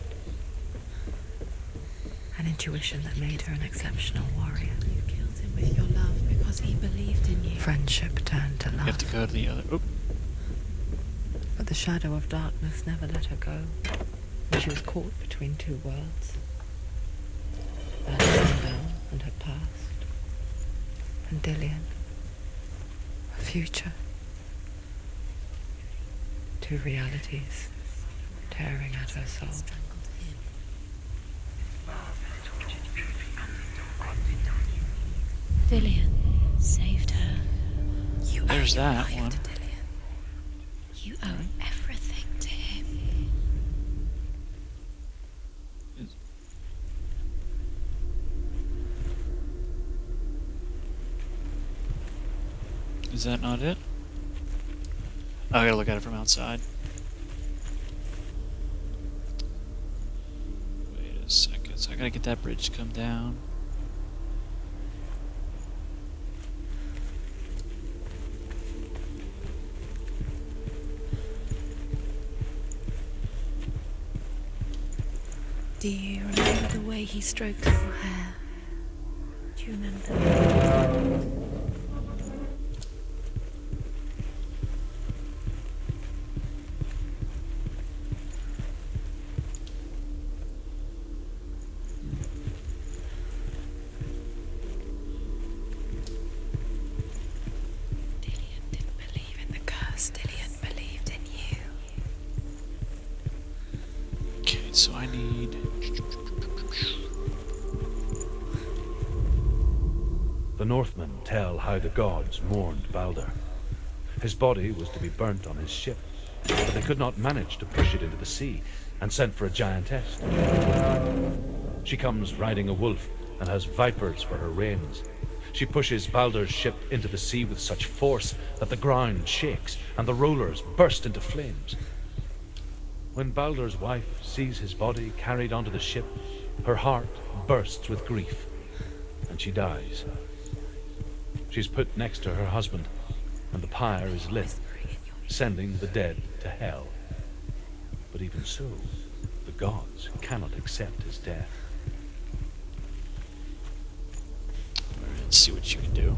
An intuition that made her an exceptional warrior. You killed him with your love because he believed in you. Friendship turned to You have love. to go to the other. Oh, But the shadow of darkness never let her go, and she was caught between two worlds. That now and her past, and Dillian, her future. Two realities tearing at her soul. Dillian saved her. You there's owe your that life one. to Dillian. You owe everything to him. Is that not it? Oh, I gotta look at it from outside. Wait a second. So I gotta get that bridge to come down. Do you remember the way he stroked your hair? Do you remember? Dillian didn't believe in the curse. Dillian believed in you. Okay, so I need... The Northmen tell how the gods mourned Balder. His body was to be burnt on his ship, but they could not manage to push it into the sea, and sent for a giantess. She comes riding a wolf and has vipers for her reins. She pushes Balder's ship into the sea with such force that the ground shakes and the rollers burst into flames. When Balder's wife sees his body carried onto the ship, her heart bursts with grief, and she dies. She's put next to her husband, and the pyre is lit, sending the dead to hell. But even so, the gods cannot accept his death. Let's see what you can do.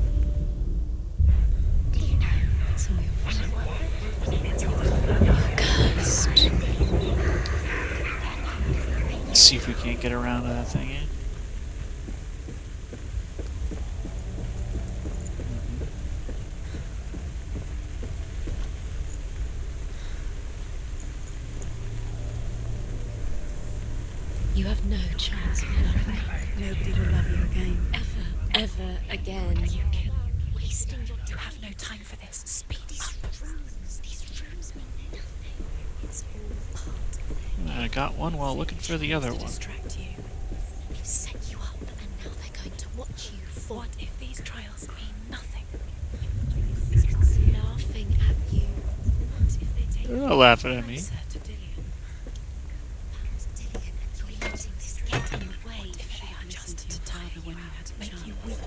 Let's see if we can't get around to that thing, eh? You have no chance of loving. Nobody will love you again. Ever again. Are you wasting your time? You have no time for this. Speed up. These rooms mean nothing. It's all part of it. I got one while looking for the other one. Distract you. They've set you up, and now they're going to watch you fall. What if these trials mean nothing? Laughing at you. What if they take They're not laughing at me. Dillian, you're letting this get in the way. What if they are just to tire you when you had to make you weak?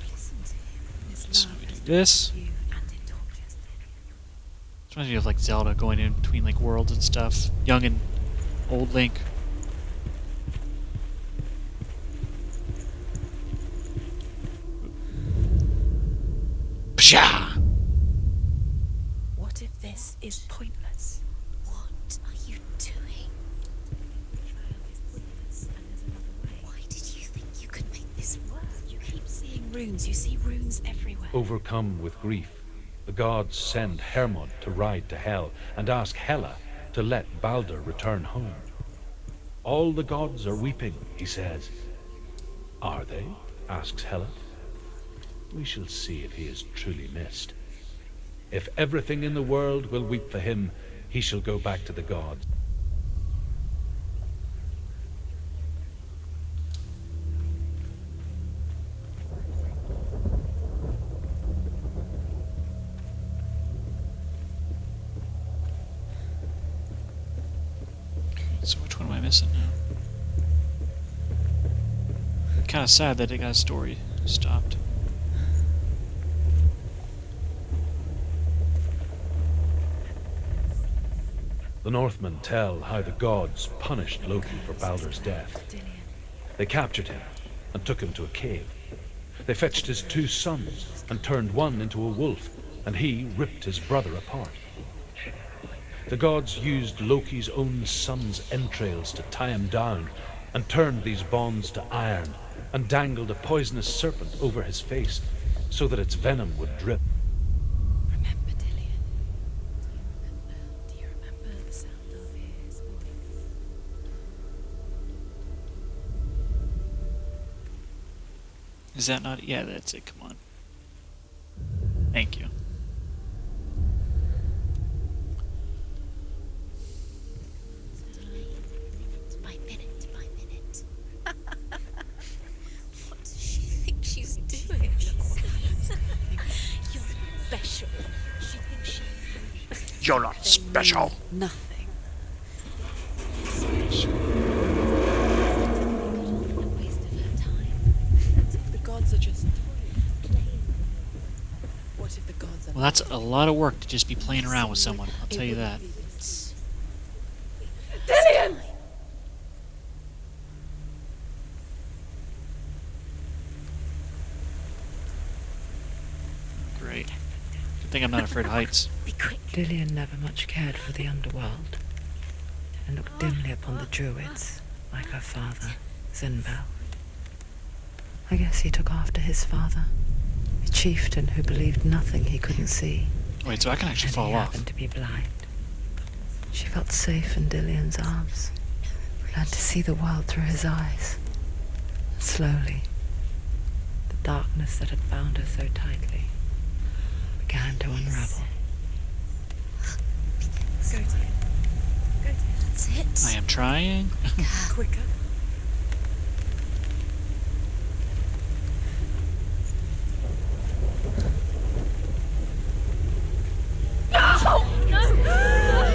Listen to him. So we do this. Reminds me of like Zelda going in between like worlds and stuff. Young and old Link. Psha! What if this is pointless? What are you doing? Why did you think you could make this work? You keep seeing runes. You see runes everywhere. Overcome with grief, the gods send Hermod to ride to Hell and ask Hela to let Balder return home. All the gods are weeping, he says. Are they? Asks Hela. We shall see if he is truly missed. If everything in the world will weep for him, he shall go back to the gods. So which one am I missing now? Kind of sad that it got a story stopped. The Northmen tell how the gods punished Loki for Balder's death. They captured him and took him to a cave. They fetched his 2 sons and turned one into a wolf, and he ripped his brother apart. The gods used Loki's own son's entrails to tie him down, and turned these bonds to iron, and dangled a poisonous serpent over his face, so that its venom would drip. Remember, Dillian? Do you remember the sound of his voice? Is that not? Yeah, that's it. Come on. Thank you. By minute by minute. What does she think she's doing? You're special. She thinks she... You're not special. Nothing. A waste of her time. The gods are just playing. What if the gods are... Well, that's a lot of work to just be playing around with someone. I'll tell you that. Dillian! think I'm not afraid of heights. Be quick. Dillian never much cared for the underworld, and looked dimly upon the druids, like her father, Zinbel. I guess he took after his father, a chieftain who believed nothing he couldn't see. Wait, so I can actually And fall he off. happened to be blind. She felt safe in Dillian's arms, learned to see the world through his eyes. Slowly, the darkness that had bound her so tightly began to unravel. Go to it. Go to it. That's I it. am trying. Quicker.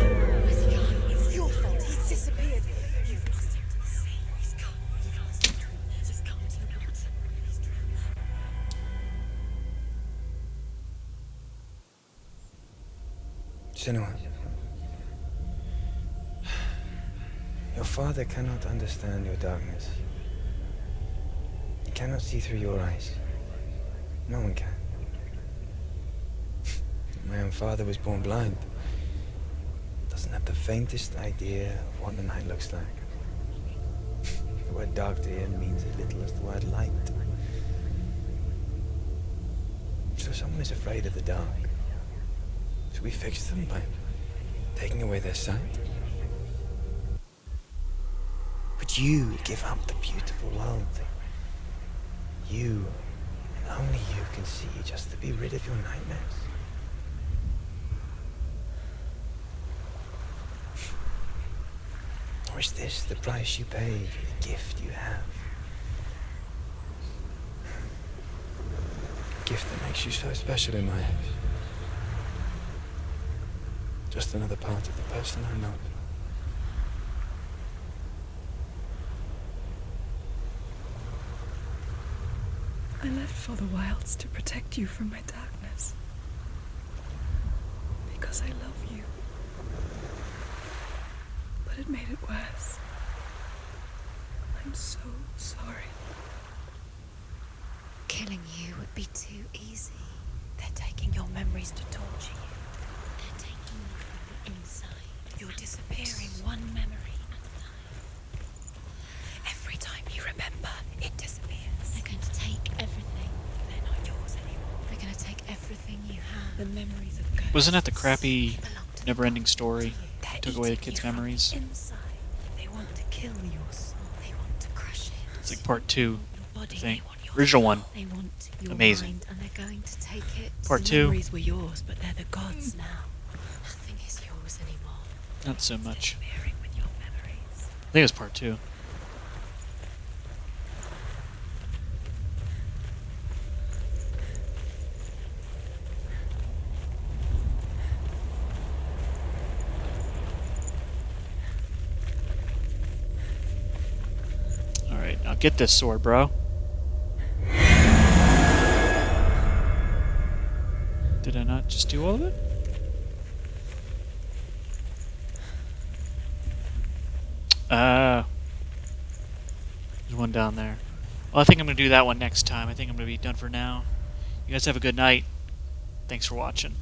It's your fault. He's disappeared. You've lost him to the sea. He's gone. You've lost him to it. Just can't you not? He's drowned. Senua. Your father cannot understand your darkness. He cannot see through your eyes. No one can. My own father was born blind. Doesn't have the faintest idea of what the night looks like. The word dark to him means as little as the word light. So someone is afraid of the dark. Should we fix them by taking away their sight? Would you give up the beautiful world? You, and only you, can see just to be rid of your nightmares. Or is this the price you pay for the gift you have? A gift that makes you so special in my eyes. Just another part of the person I know. I left for the wilds to protect you from my darkness. Because I love you. But it made it worse. I'm so sorry. Killing you would be too easy. They're taking your memories to torture you. They're taking you from the inside. You're disappearing one memory at a time. Every time you remember, it disappears. They're going to take everything. They're not yours anymore. They're going to take everything you have. The memories of ghosts. Wasn't that the crappy, They belong to never-ending story? They're Took away the eating kids' you from memories. Inside. They want to kill your soul. They want to crush it. It's like part 2, Your body, I think. they want your Original soul. one. They want your Amazing. mind, and they're going to take it. Part The 2. memories were yours, but they're the gods now. Nothing is yours anymore. Not so much. Disappearing with your memories. I think it was part 2. Alright, now get this sword, bro. Did I not just do all of it? There's one down there. Well, I think I'm going to do that one next time. I think I'm going to be done for now. You guys have a good night. Thanks for watching.